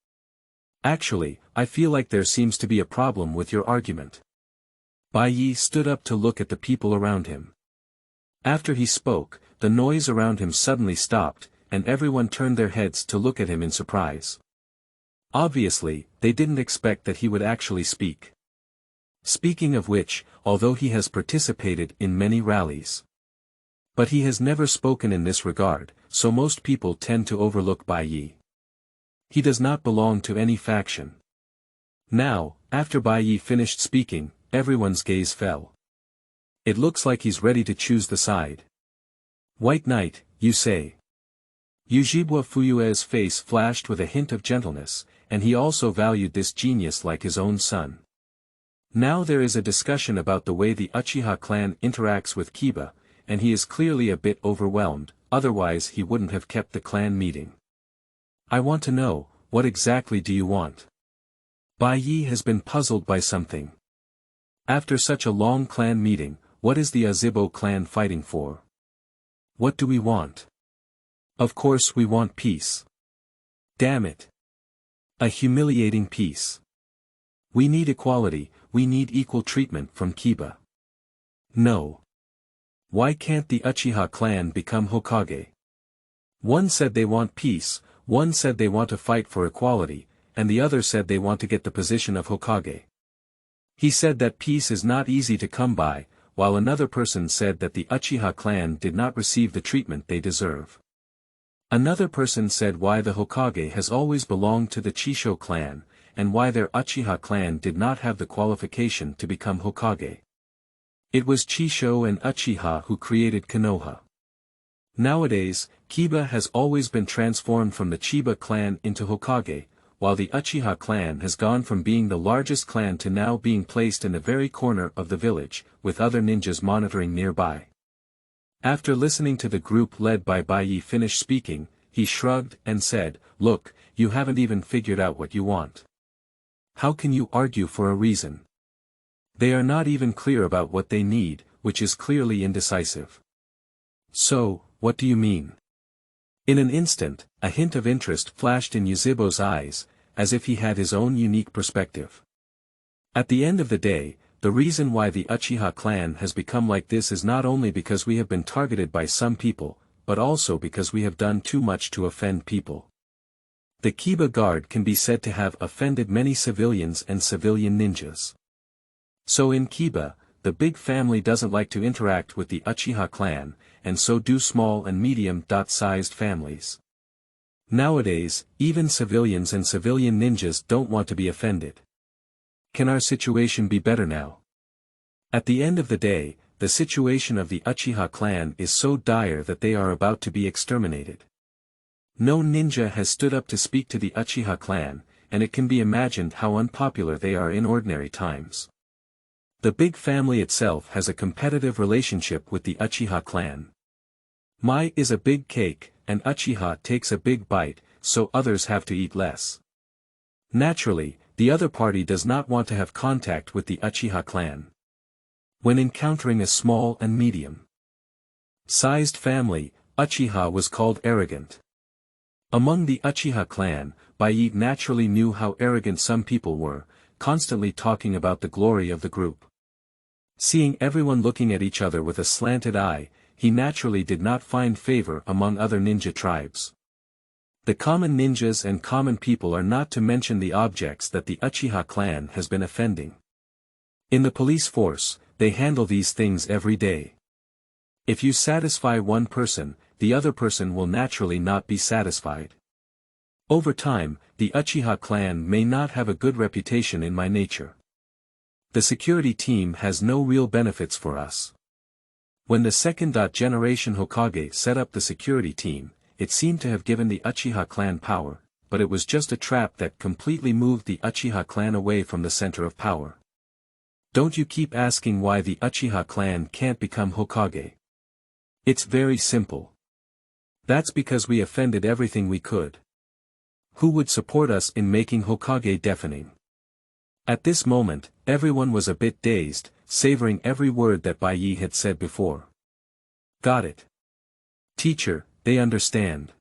Actually, I feel like there seems to be a problem with your argument. Bai Yi stood up to look at the people around him. After he spoke, the noise around him suddenly stopped, and everyone turned their heads to look at him in surprise. Obviously, they didn't expect that he would actually speak. Speaking of which, although he has participated in many rallies, but he has never spoken in this regard, so most people tend to overlook Bai Yi. He does not belong to any faction. Now, after Bai Yi finished speaking, everyone's gaze fell. It looks like he's ready to choose the side. White Knight, you say. Yuzhibo Fuyue's face flashed with a hint of gentleness, and he also valued this genius like his own son. Now there is a discussion about the way the Uchiha clan interacts with Kiba, and he is clearly a bit overwhelmed, otherwise he wouldn't have kept the clan meeting. I want to know, what exactly do you want? Bai Yi has been puzzled by something. After such a long clan meeting, what is the Yuzhibo clan fighting for? What do we want? Of course we want peace. Damn it. A humiliating peace. We need equality, we need equal treatment from Kiba. No. Why can't the Uchiha clan become Hokage? One said they want peace, one said they want to fight for equality, and the other said they want to get the position of Hokage. He said that peace is not easy to come by, while another person said that the Uchiha clan did not receive the treatment they deserve. Another person said why the Hokage has always belonged to the Chisho clan, and why their Uchiha clan did not have the qualification to become Hokage. It was Chisho and Uchiha who created Konoha. Nowadays, Kiba has always been transformed from the Chiba clan into Hokage, while the Uchiha clan has gone from being the largest clan to now being placed in the very corner of the village, with other ninjas monitoring nearby. After listening to the group led by Bai Yi finish speaking, he shrugged and said, "Look, you haven't even figured out what you want. How can you argue for a reason? They are not even clear about what they need, which is clearly indecisive. So, what do you mean?" In an instant, a hint of interest flashed in Yuzhibo's eyes, as if he had his own unique perspective. At the end of the day, the reason why the Uchiha clan has become like this is not only because we have been targeted by some people, but also because we have done too much to offend people. The Kiba Guard can be said to have offended many civilians and civilian ninjas. So in Kiba, the big family doesn't like to interact with the Uchiha clan, and so do small and medium-sized families. Nowadays, even civilians and civilian ninjas don't want to be offended. Can our situation be better now? At the end of the day, the situation of the Uchiha clan is so dire that they are about to be exterminated. No ninja has stood up to speak to the Uchiha clan, and it can be imagined how unpopular they are in ordinary times. The big family itself has a competitive relationship with the Uchiha clan. Mai is a big cake, and Uchiha takes a big bite, so others have to eat less. Naturally, the other party does not want to have contact with the Uchiha clan. When encountering a small and medium-sized family, Uchiha was called arrogant. Among the Uchiha clan, Bai naturally knew how arrogant some people were, constantly talking about the glory of the group. Seeing everyone looking at each other with a slanted eye, he naturally did not find favor among other ninja tribes. The common ninjas and common people are not to mention the objects that the Uchiha clan has been offending. In the police force, they handle these things every day. If you satisfy one person, the other person will naturally not be satisfied. Over time, the Uchiha clan may not have a good reputation in my nature. The security team has no real benefits for us. When the second generation Hokage set up the security team, it seemed to have given the Uchiha clan power, but it was just a trap that completely moved the Uchiha clan away from the center of power. Don't you keep asking why the Uchiha clan can't become Hokage? It's very simple. That's because we offended everything we could. Who would support us in making Hokage deafening? At this moment, everyone was a bit dazed, savoring every word that Bai Yi had said before. Got it. Teacher, they understand.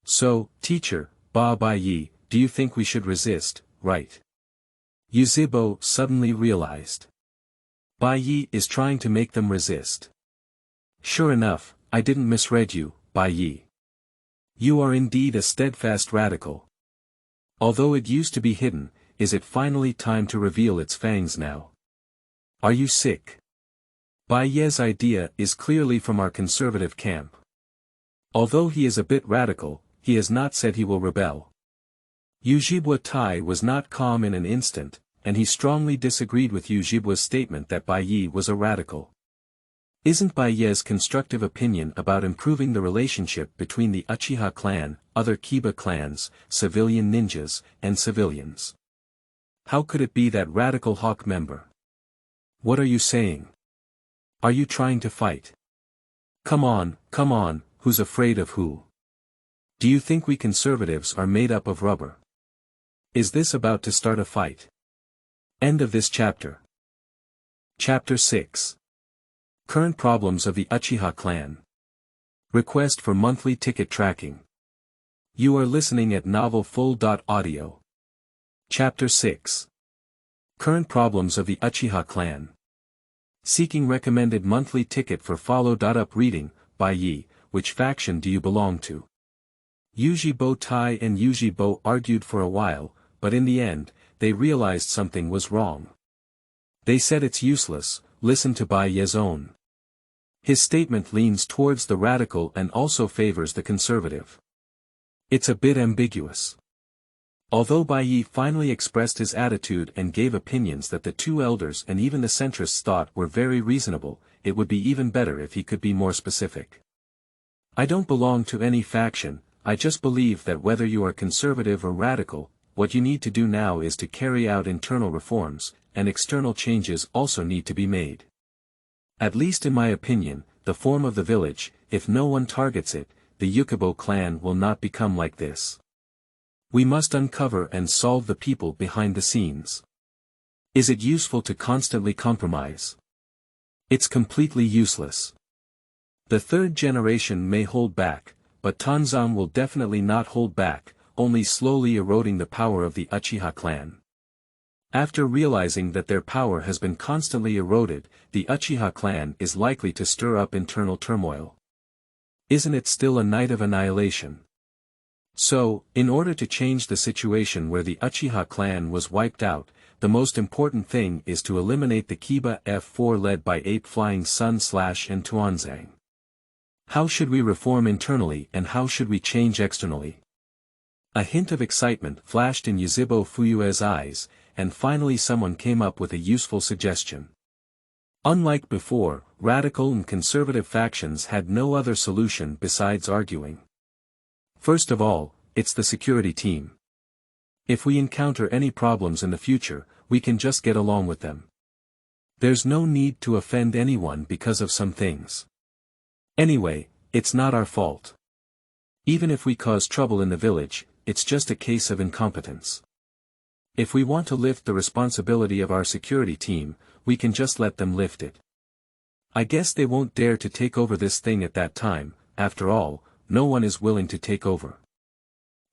So, teacher, Bai Yi, do you think we should resist, right? Yuzhibo suddenly realized. Bai Yi is trying to make them resist. Sure enough, I didn't misread you, Bai Yi. You are indeed a steadfast radical. Although it used to be hidden, is it finally time to reveal its fangs now? Are you sick? Bai Ye's idea is clearly from our conservative camp. Although he is a bit radical, he has not said he will rebel. Yuzhibo Tai was not calm in an instant, and he strongly disagreed with Yuzhibo's statement that Bai Yi was a radical. Isn't Bai Ye's constructive opinion about improving the relationship between the Uchiha clan, other Kiba clans, civilian ninjas, and civilians? How could it be that radical Hawk member? What are you saying? Are you trying to fight? Come on, who's afraid of who? Do you think we conservatives are made up of rubber? Is this about to start a fight? End of this chapter. Chapter 6. Current problems of the Uchiha clan. Request for monthly ticket tracking. You are listening at novelfull.audio. Chapter 6. Current problems of the Uchiha clan. Seeking recommended monthly ticket for follow.up reading, Bai Yi, which faction do you belong to? Yuzhibo Tai and Yuzhibo argued for a while, but in the end, they realized something was wrong. They said it's useless, listen to Bai Ye's own. His statement leans towards the radical and also favors the conservative. It's a bit ambiguous. Although Bai Yi finally expressed his attitude and gave opinions that the two elders and even the centrists thought were very reasonable, it would be even better if he could be more specific. I don't belong to any faction, I just believe that whether you are conservative or radical, what you need to do now is to carry out internal reforms, and external changes also need to be made. At least in my opinion, the form of the village, if no one targets it, the Uchiha clan will not become like this. We must uncover and solve the people behind the scenes. Is it useful to constantly compromise? It's completely useless. The third generation may hold back, but Tanzan will definitely not hold back, only slowly eroding the power of the Uchiha clan. After realizing that their power has been constantly eroded, the Uchiha clan is likely to stir up internal turmoil. Isn't it still a night of annihilation? So, in order to change the situation where the Uchiha clan was wiped out, the most important thing is to eliminate the Kiba F4 led by Ape Flying Sun / and Tuanzang. How should we reform internally and how should we change externally? A hint of excitement flashed in Yuzhibo Fuyue's eyes, and finally someone came up with a useful suggestion. Unlike before, radical and conservative factions had no other solution besides arguing. First of all, it's the security team. If we encounter any problems in the future, we can just get along with them. There's no need to offend anyone because of some things. Anyway, it's not our fault. Even if we cause trouble in the village, it's just a case of incompetence. If we want to lift the responsibility of our security team, we can just let them lift it. I guess they won't dare to take over this thing at that time, after all, no one is willing to take over.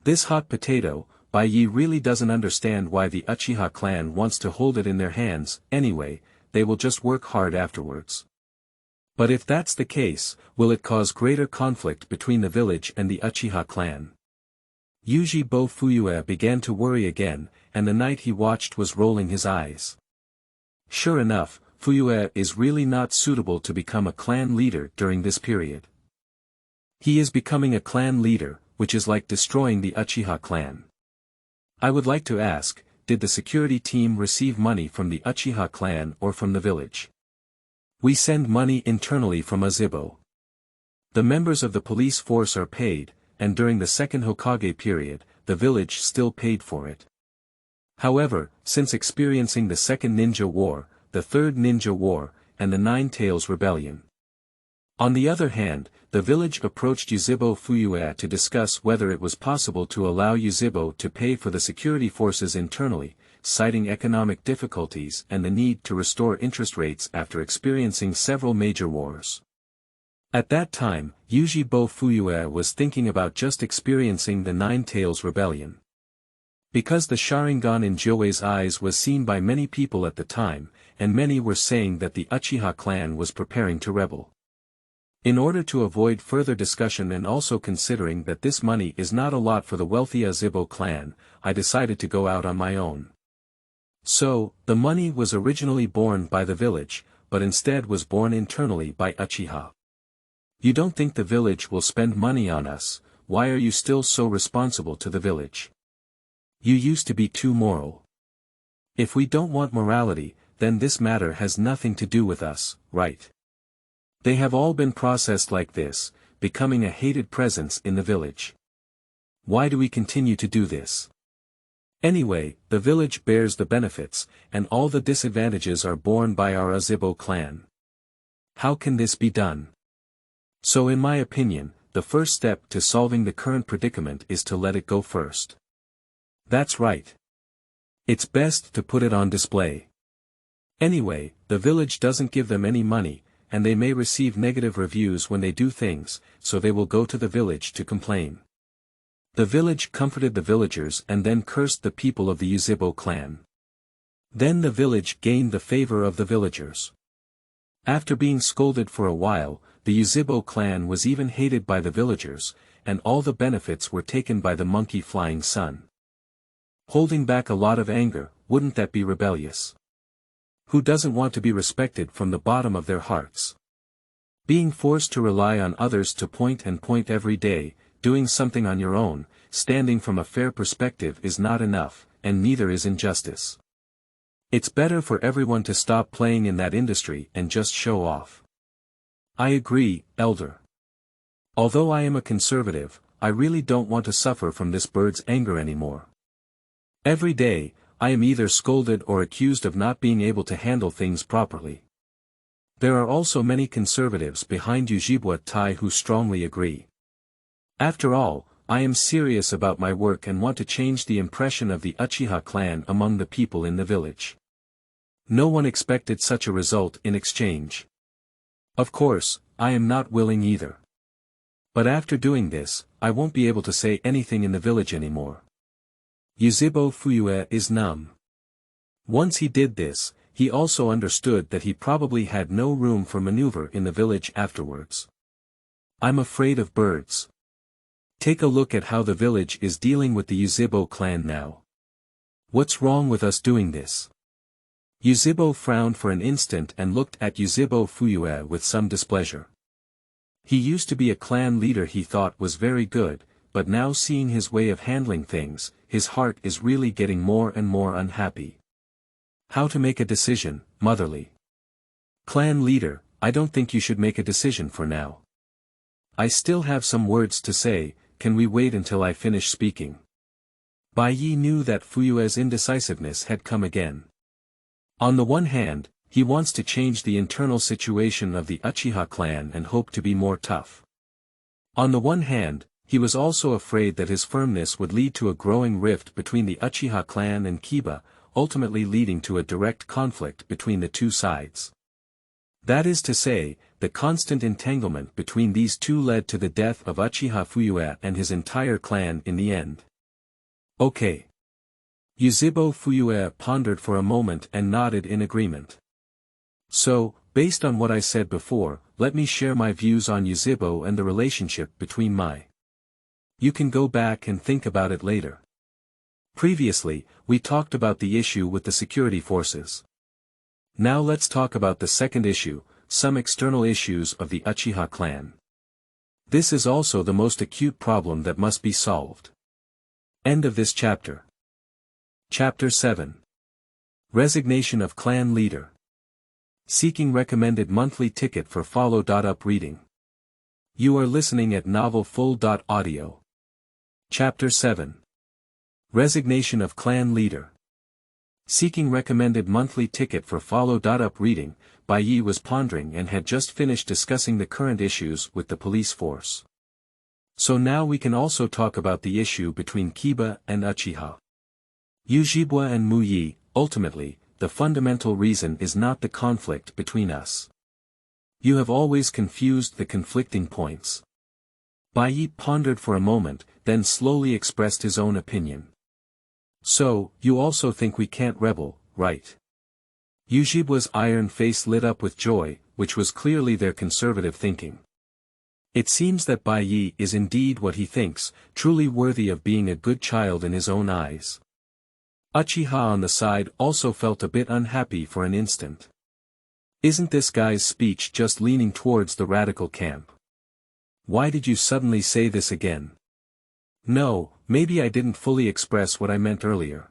This hot potato, Bai Yi really doesn't understand why the Uchiha clan wants to hold it in their hands, anyway, they will just work hard afterwards. But if that's the case, will it cause greater conflict between the village and the Uchiha clan? Yuji-Bo Fuyue began to worry again, and the knight he watched was rolling his eyes. Sure enough, Fuyue is really not suitable to become a clan leader during this period. He is becoming a clan leader, which is like destroying the Uchiha clan. I would like to ask, did the security team receive money from the Uchiha clan or from the village? We send money internally from Azibo. The members of the police force are paid, and during the second Hokage period, the village still paid for it. However, since experiencing the Second Ninja War, the Third Ninja War, and the Nine Tails Rebellion. On the other hand, the village approached Yuzibo Fuyue to discuss whether it was possible to allow Yuzibo to pay for the security forces internally, citing economic difficulties and the need to restore interest rates after experiencing several major wars. At that time, Yuji-Bo Fuyue was thinking about just experiencing the Nine Tails Rebellion. Because the Sharingan in Joei's eyes was seen by many people at the time, and many were saying that the Uchiha clan was preparing to rebel. In order to avoid further discussion and also considering that this money is not a lot for the wealthy Azibo clan, I decided to go out on my own. So, the money was originally borne by the village, but instead was borne internally by Uchiha. You don't think the village will spend money on us? Why are you still so responsible to the village? You used to be too moral. If we don't want morality, then this matter has nothing to do with us, right? They have all been processed like this, becoming a hated presence in the village. Why do we continue to do this? Anyway, the village bears the benefits, and all the disadvantages are borne by our Azibo clan. How can this be done? So in my opinion, the first step to solving the current predicament is to let it go first. That's right. It's best to put it on display. Anyway, the village doesn't give them any money, and they may receive negative reviews when they do things, so they will go to the village to complain. The village comforted the villagers and then cursed the people of the Yuzibo clan. Then the village gained the favor of the villagers. After being scolded for a while, the Yuzibo clan was even hated by the villagers, and all the benefits were taken by the monkey flying sun. Holding back a lot of anger, wouldn't that be rebellious? Who doesn't want to be respected from the bottom of their hearts? Being forced to rely on others to point every day, doing something on your own, standing from a fair perspective is not enough, and neither is injustice. It's better for everyone to stop playing in that industry and just show off. I agree, Elder. Although I am a conservative, I really don't want to suffer from this bird's anger anymore. Every day, I am either scolded or accused of not being able to handle things properly. There are also many conservatives behind Ujibwa Tai who strongly agree. After all, I am serious about my work and want to change the impression of the Uchiha clan among the people in the village. No one expected such a result in exchange. Of course, I am not willing either. But after doing this, I won't be able to say anything in the village anymore. Yuzibo Fuyue is numb. Once he did this, he also understood that he probably had no room for maneuver in the village afterwards. I'm afraid of birds. Take a look at how the village is dealing with the Yuzibo clan now. What's wrong with us doing this? Yuzibo frowned for an instant and looked at Yuzibo Fuyue with some displeasure. He used to be a clan leader he thought was very good, but now seeing his way of handling things, his heart is really getting more and more unhappy. How to make a decision, motherly. Clan leader, I don't think you should make a decision for now. I still have some words to say. Can we wait until I finish speaking? Bai Yi knew that Fuyue's indecisiveness had come again. On the one hand, he wants to change the internal situation of the Uchiha clan and hope to be more tough. On the one hand, he was also afraid that his firmness would lead to a growing rift between the Uchiha clan and Kiba, ultimately leading to a direct conflict between the two sides. That is to say, the constant entanglement between these two led to the death of Uchiha Fuyue and his entire clan in the end. Okay. Yuzibo Fuyue pondered for a moment and nodded in agreement. So, based on what I said before, let me share my views on Yuzhibo and the relationship between my. You can go back and think about it later. Previously, we talked about the issue with the security forces. Now let's talk about the second issue, some external issues of the Uchiha clan. This is also the most acute problem that must be solved. End of this chapter. Chapter 7. Resignation of Clan Leader. Seeking recommended monthly ticket for follow.up reading. You are listening at novelfull.audio. Chapter 7. Resignation of Clan Leader. Seeking recommended monthly ticket for follow.up reading, Bai Yi was pondering and had just finished discussing the current issues with the police force. So now we can also talk about the issue between Kiba and Uchiha. Yuzhibo and Mu Yi, ultimately, the fundamental reason is not the conflict between us. You have always confused the conflicting points. Bai Yi pondered for a moment, then slowly expressed his own opinion. So, you also think we can't rebel, right? Yuzhibo's iron face lit up with joy, which was clearly their conservative thinking. It seems that Bai Yi is indeed what he thinks, truly worthy of being a good child in his own eyes. Uchiha on the side also felt a bit unhappy for an instant. Isn't this guy's speech just leaning towards the radical camp? Why did you suddenly say this again? No, maybe I didn't fully express what I meant earlier.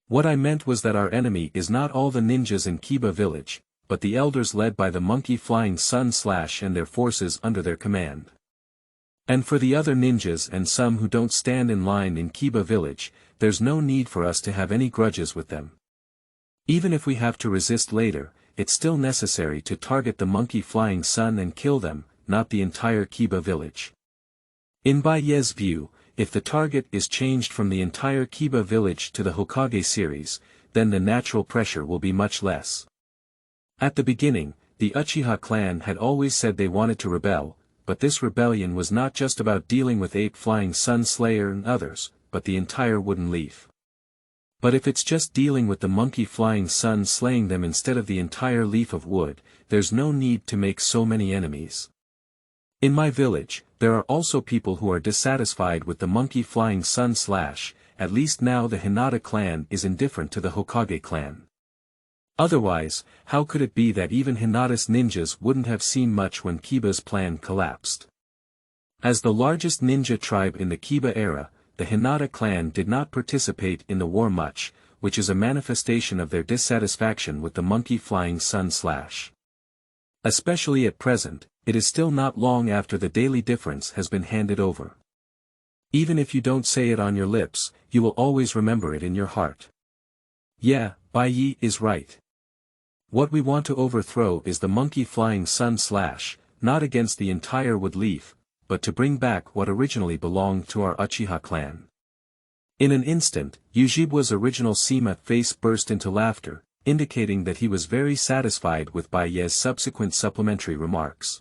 What I meant was that our enemy is not all the ninjas in Kiba village, but the elders led by the monkey flying sun / and their forces under their command. And for the other ninjas and some who don't stand in line in Kiba village, there's no need for us to have any grudges with them. Even if we have to resist later, it's still necessary to target the monkey flying sun and kill them, not the entire Kiba village. In Bai Ye's view, if the target is changed from the entire Kiba village to the Hokage series, then the natural pressure will be much less. At the beginning, the Uchiha clan had always said they wanted to rebel, but this rebellion was not just about dealing with Ape Flying Sun Slayer and others, but the entire Wooden Leaf. But if it's just dealing with the monkey flying sun slaying them instead of the entire leaf of wood, there's no need to make so many enemies. In my village, there are also people who are dissatisfied with the monkey flying sun / at least now the Hinata clan is indifferent to the Hokage clan. Otherwise, how could it be that even Hinata's ninjas wouldn't have seen much when Kiba's plan collapsed? As the largest ninja tribe in the Kiba era, the Hinata clan did not participate in the war much, which is a manifestation of their dissatisfaction with the monkey flying sun / Especially at present, it is still not long after the daily difference has been handed over. Even if you don't say it on your lips, you will always remember it in your heart. Yeah, Bai Yi is right. What we want to overthrow is the monkey flying sun / not against the entire wood leaf, but to bring back what originally belonged to our Uchiha clan. In an instant, Yuzhibo's original Sima face burst into laughter, indicating that he was very satisfied with Bai Ye's subsequent supplementary remarks.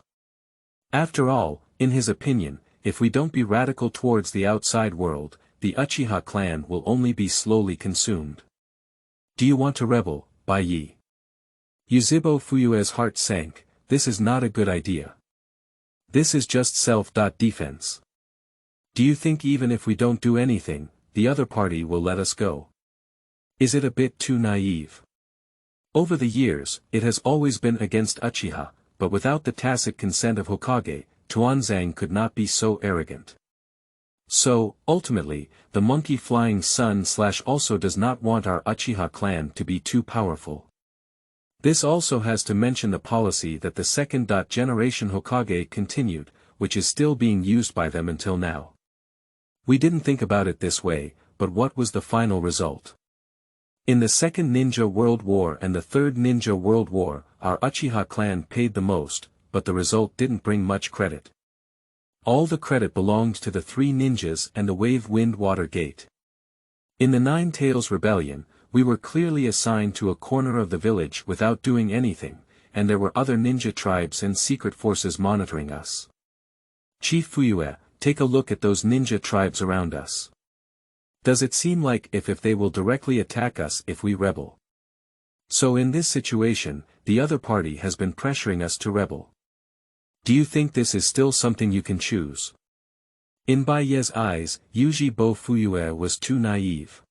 After all, in his opinion, if we don't be radical towards the outside world, the Uchiha clan will only be slowly consumed. Do you want to rebel, Bai Yi? Yuzhibo Fuyue's heart sank. This is not a good idea. This is just self-defense. Do you think even if we don't do anything, the other party will let us go? Is it a bit too naive? Over the years, it has always been against Uchiha, but without the tacit consent of Hokage, Tuanzang could not be so arrogant. So, ultimately, the monkey flying sun / also does not want our Uchiha clan to be too powerful. This also has to mention the policy that the second generation Hokage continued, which is still being used by them until now. We didn't think about it this way, but what was the final result? In the Second Ninja World War and the Third Ninja World War, our Uchiha clan paid the most, but the result didn't bring much credit. All the credit belonged to the Three Ninjas and the Wave Wind Water Gate. In the Nine Tails Rebellion, we were clearly assigned to a corner of the village without doing anything, and there were other ninja tribes and secret forces monitoring us. Chief Fuyue, take a look at those ninja tribes around us. Does it seem like if they will directly attack us if we rebel? So in this situation, the other party has been pressuring us to rebel. Do you think this is still something you can choose? In Bai Ye's eyes, Yuji Bo Fuyue was too naive.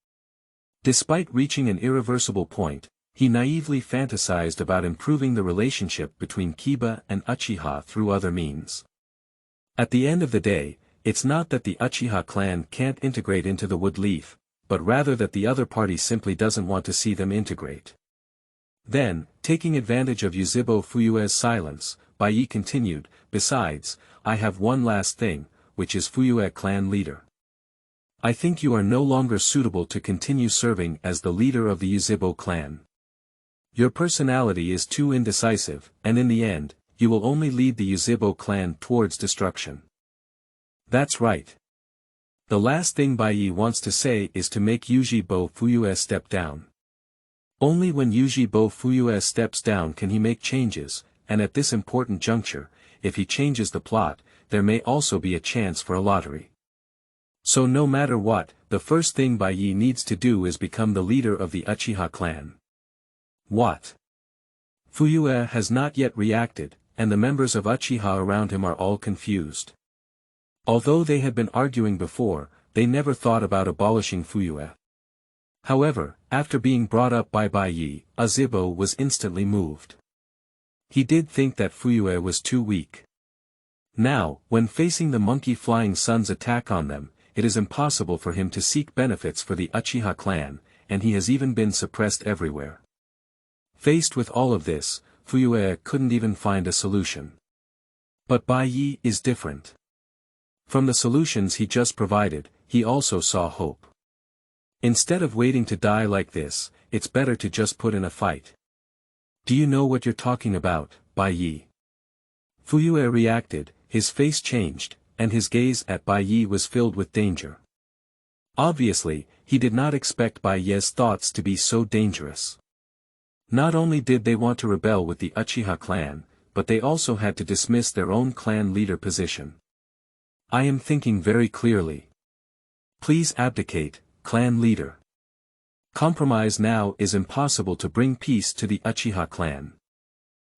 Despite reaching an irreversible point, he naively fantasized about improving the relationship between Kiba and Uchiha through other means. At the end of the day, it's not that the Uchiha clan can't integrate into the Wood Leaf, but rather that the other party simply doesn't want to see them integrate. Then, taking advantage of Yuzhibo Fuyue's silence, Bai Yi continued, "Besides, I have one last thing, which is Fuyue Clan Leader. I think you are no longer suitable to continue serving as the leader of the Yuzhibo clan. Your personality is too indecisive, and in the end, you will only lead the Yuzhibo clan towards destruction." That's right. The last thing Bai Yi wants to say is to make Yuji Bo Fuyue step down. Only when Yuji Bo Fuyue steps down can he make changes, and at this important juncture, if he changes the plot, there may also be a chance for a lottery. So no matter what, the first thing Bai Yi needs to do is become the leader of the Uchiha clan. What? Fuyue has not yet reacted, and the members of Uchiha around him are all confused. Although they had been arguing before, they never thought about abolishing Fuyue. However, after being brought up by Bai Yi, Yuzhibo was instantly moved. He did think that Fuyue was too weak. Now, when facing the Monkey Flying Sun's attack on them, it is impossible for him to seek benefits for the Uchiha clan, and he has even been suppressed everywhere. Faced with all of this, Fuyue couldn't even find a solution. But Bai Yi is different. From the solutions he just provided, he also saw hope. Instead of waiting to die like this, it's better to just put in a fight. Do you know what you're talking about, Bai Yi? Fuyue reacted, his face changed, and his gaze at Bai Yi was filled with danger. Obviously, he did not expect Bai Yi's thoughts to be so dangerous. Not only did they want to rebel with the Uchiha clan, but they also had to dismiss their own clan leader position. I am thinking very clearly. Please abdicate, clan leader. Compromise now is impossible to bring peace to the Uchiha clan.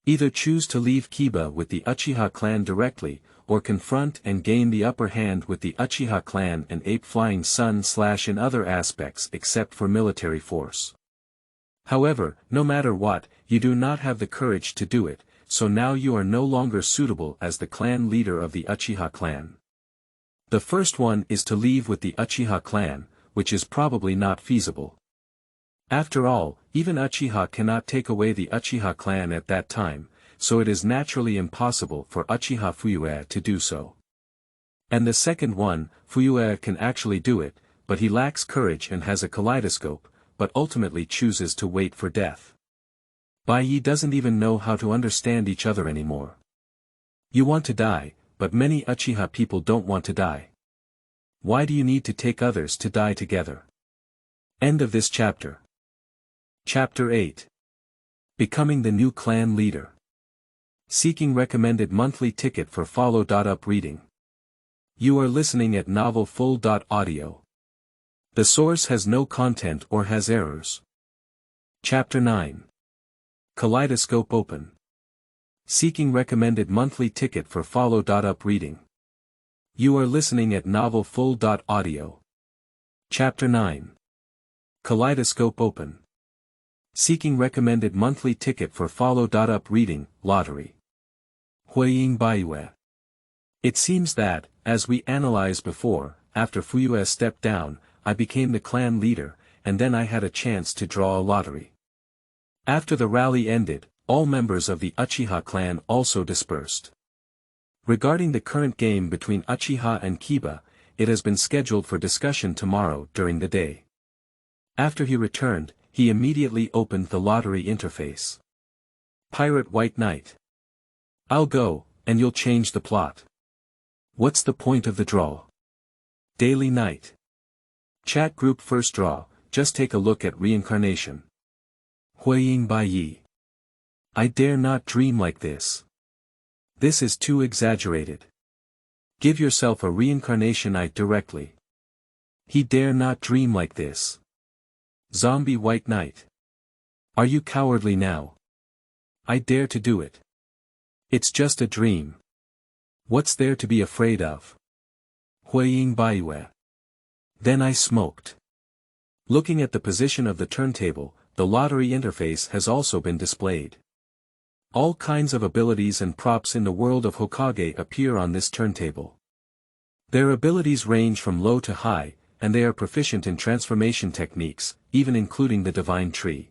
Either choose to leave Kiba with the Uchiha clan directly, or confront and gain the upper hand with the Uchiha clan and Ape Flying Sun / in other aspects except for military force. However, no matter what, you do not have the courage to do it, so now you are no longer suitable as the clan leader of the Uchiha clan. The first one is to leave with the Uchiha clan, which is probably not feasible. After all, even Uchiha cannot take away the Uchiha clan at that time, so it is naturally impossible for Uchiha Fuyue to do so. And the second one, Fuyue can actually do it, but he lacks courage and has a kaleidoscope, but ultimately chooses to wait for death. Bai Yi doesn't even know how to understand each other anymore. You want to die, but many Uchiha people don't want to die. Why do you need to take others to die together? End of this chapter. Chapter 8. Becoming the new clan leader. Seeking recommended monthly ticket for follow.up reading. You are listening at novelfull.audio. The source has no content or has errors. Chapter 9. Kaleidoscope Open. Seeking recommended monthly ticket for follow.up reading. You are listening at novelfull.audio. Chapter 9. Kaleidoscope Open. Seeking recommended monthly ticket for follow.up reading, lottery. Huiying Baiyue. It seems that, as we analyzed before, after Fuyue stepped down, I became the clan leader, and then I had a chance to draw a lottery. After the rally ended, all members of the Uchiha clan also dispersed. Regarding the current game between Uchiha and Kiba, it has been scheduled for discussion tomorrow during the day. After he returned, he immediately opened the lottery interface. Pirate White Knight. I'll go, and you'll change the plot. What's the point of the draw? Daily Night. Chat group first draw, just take a look at reincarnation. Huiying Bai Yi. I dare not dream like this. This is too exaggerated. Give yourself a reincarnation directly. He dare not dream like this. Zombie White Knight. Are you cowardly now? I dare to do it. It's just a dream. What's there to be afraid of? Huiying Baiyue. Then I smoked. Looking at the position of the turntable, the lottery interface has also been displayed. All kinds of abilities and props in the world of Hokage appear on this turntable. Their abilities range from low to high, and they are proficient in transformation techniques, even including the Divine Tree.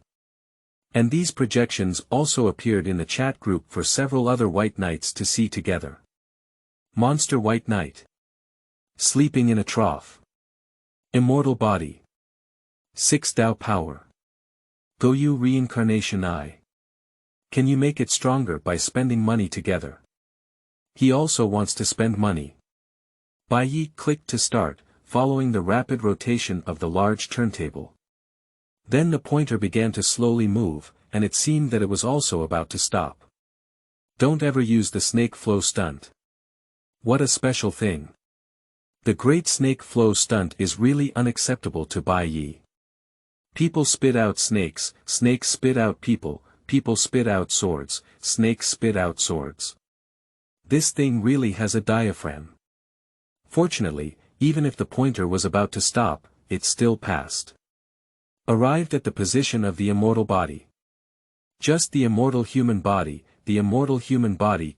And these projections also appeared in the chat group for several other White Knights to see together. Monster White Knight. Sleeping in a trough. Immortal body. 6 Dao power. Goyu reincarnation eye. Can you make it stronger by spending money together? He also wants to spend money. Baiyi clicked to start, following the rapid rotation of the large turntable. Then the pointer began to slowly move, and it seemed that it was also about to stop. Don't ever use the snake flow stunt. What a special thing. The great snake flow stunt is really unacceptable to Baiyi. People spit out snakes, snakes spit out people, people spit out swords, snakes spit out swords. This thing really has a diaphragm. Fortunately, even if the pointer was about to stop, it still passed. Arrived at the position of the immortal body. Just the immortal human body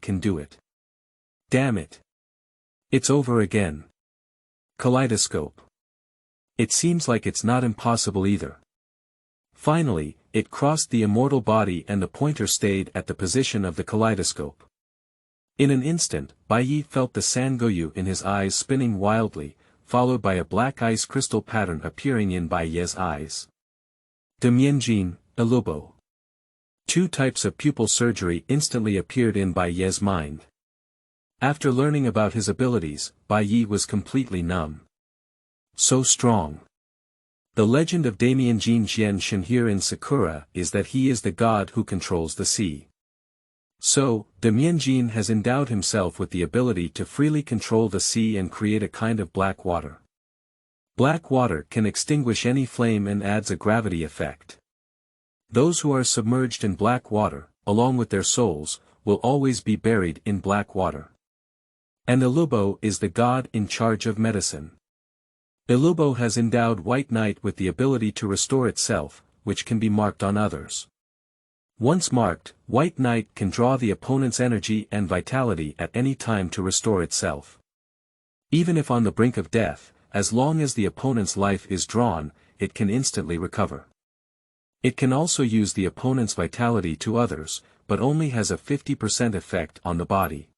can do it. Damn it. It's over again. Kaleidoscope. It seems like it's not impossible either. Finally, it crossed the immortal body and the pointer stayed at the position of the kaleidoscope. In an instant, Baiyi felt the Sangoyu in his eyes spinning wildly, followed by a black ice crystal pattern appearing in Baiyi's eyes. Demianjin, Ilubo. 2 types of pupil surgery instantly appeared in Baiyi's mind. After learning about his abilities, Baiyi was completely numb. So strong. The legend of Demianjin Jian Shinhir in Sakura is that he is the god who controls the sea. So, Demianjin has endowed himself with the ability to freely control the sea and create a kind of black water. Black water can extinguish any flame and adds a gravity effect. Those who are submerged in black water, along with their souls, will always be buried in black water. And Ilubo is the god in charge of medicine. Ilubo has endowed White Knight with the ability to restore itself, which can be marked on others. Once marked, White Knight can draw the opponent's energy and vitality at any time to restore itself. Even if on the brink of death, as long as the opponent's life is drawn, it can instantly recover. It can also use the opponent's vitality to others, but only has a 50% effect on the body.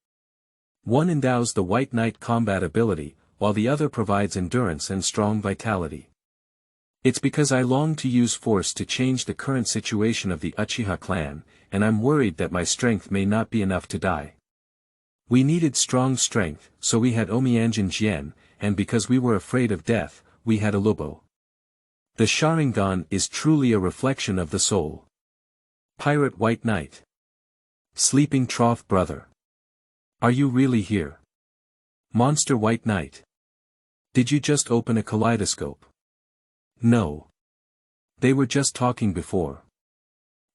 One endows the White Knight combat ability, while the other provides endurance and strong vitality. It's because I long to use force to change the current situation of the Uchiha clan, and I'm worried that my strength may not be enough to die. We needed strong strength, so we had Omianjin Jian, and because we were afraid of death, we had Ilubo. The Sharingan is truly a reflection of the soul. Pirate White Knight. Sleeping Trough Brother. Are you really here? Monster White Knight. Did you just open a kaleidoscope? No. They were just talking before.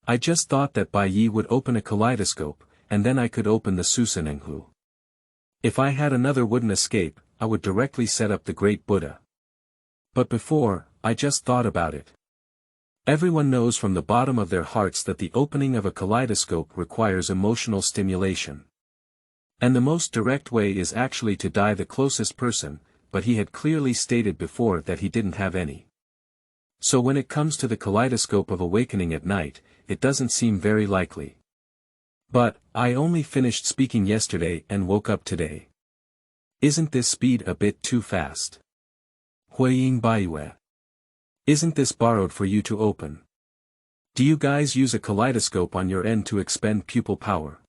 I just thought that Baiyi would open a kaleidoscope, and then I could open the Susanenghu. If I had another wooden escape, I would directly set up the Great Buddha. But before, I just thought about it. Everyone knows from the bottom of their hearts that the opening of a kaleidoscope requires emotional stimulation. And the most direct way is actually to die the closest person, but he had clearly stated before that he didn't have any. So when it comes to the kaleidoscope of awakening at night, it doesn't seem very likely. But, I only finished speaking yesterday and woke up today. Isn't this speed a bit too fast? Huiying Baiyue. Isn't this borrowed for you to open? Do you guys use a kaleidoscope on your end to expend pupil power?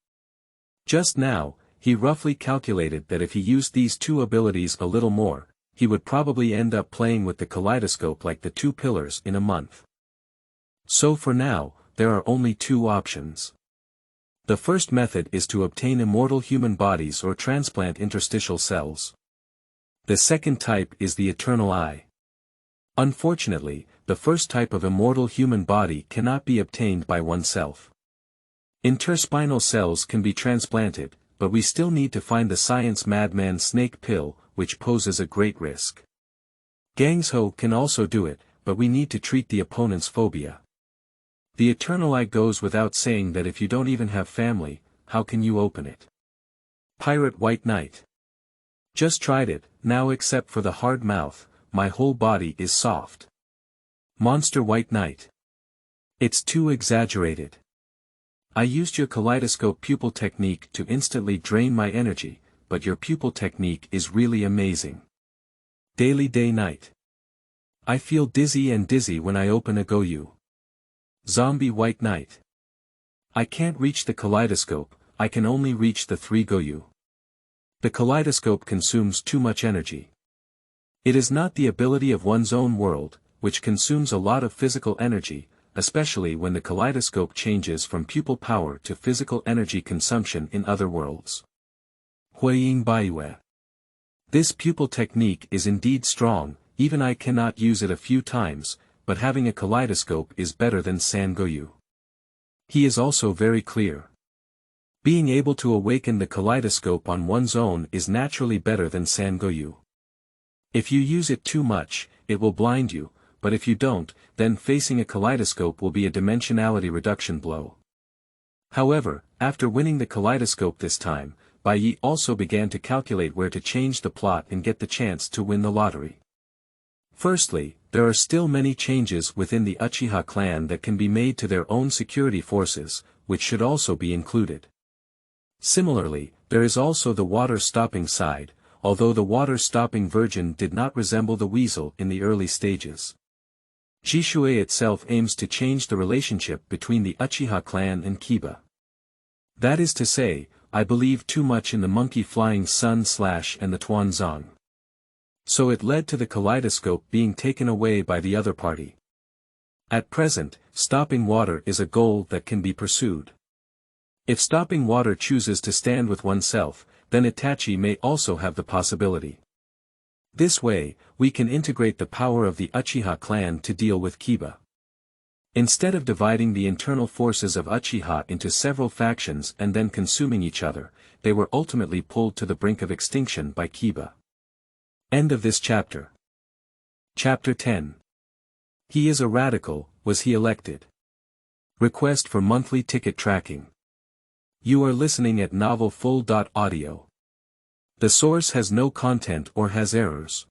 Just now, he roughly calculated that if he used these 2 abilities a little more, he would probably end up playing with the kaleidoscope like the 2 pillars in a month. So for now, there are only 2 options. The first method is to obtain immortal human bodies or transplant interstitial cells. The second type is the eternal eye. Unfortunately, the first type of immortal human body cannot be obtained by oneself. Interspinal cells can be transplanted, but we still need to find the science madman snake pill, which poses a great risk. Gangsho can also do it, but we need to treat the opponent's phobia. The eternal eye goes without saying that if you don't even have family, how can you open it? Pirate White Knight. Just tried it, now except for the hard mouth, my whole body is soft. Monster White Knight. It's too exaggerated. I used your kaleidoscope pupil technique to instantly drain my energy, but your pupil technique is really amazing. Daily Day Night. I feel dizzy when I open a Goyu. Zombie White Knight. I can't reach the kaleidoscope, I can only reach the 3 Goyu. The kaleidoscope consumes too much energy. It is not the ability of one's own world, which consumes a lot of physical energy, especially when the kaleidoscope changes from pupil power to physical energy consumption in other worlds. Huiying Baiyue. This pupil technique is indeed strong, even I cannot use it a few times, but having a kaleidoscope is better than Sangoyu. He is also very clear. Being able to awaken the kaleidoscope on one's own is naturally better than Sangoyu. If you use it too much, it will blind you, but if you don't, then facing a kaleidoscope will be a dimensionality reduction blow. However, after winning the kaleidoscope this time, Bai Yi also began to calculate where to change the plot and get the chance to win the lottery. Firstly, there are still many changes within the Uchiha clan that can be made to their own security forces, which should also be included. Similarly, there is also the water-stopping side, although the water-stopping virgin did not resemble the weasel in the early stages. Jishui itself aims to change the relationship between the Uchiha clan and Kiba. That is to say, I believe too much in the monkey flying sun / and the Tuanzang. So it led to the kaleidoscope being taken away by the other party. At present, stopping water is a goal that can be pursued. If stopping water chooses to stand with oneself, then Itachi may also have the possibility. This way, we can integrate the power of the Uchiha clan to deal with Kiba. Instead of dividing the internal forces of Uchiha into several factions and then consuming each other, they were ultimately pulled to the brink of extinction by Kiba. End of this chapter. Chapter 10. He is a radical, was he elected? Request for monthly ticket tracking. You are listening at novelfull.audio. The source has no content or has errors.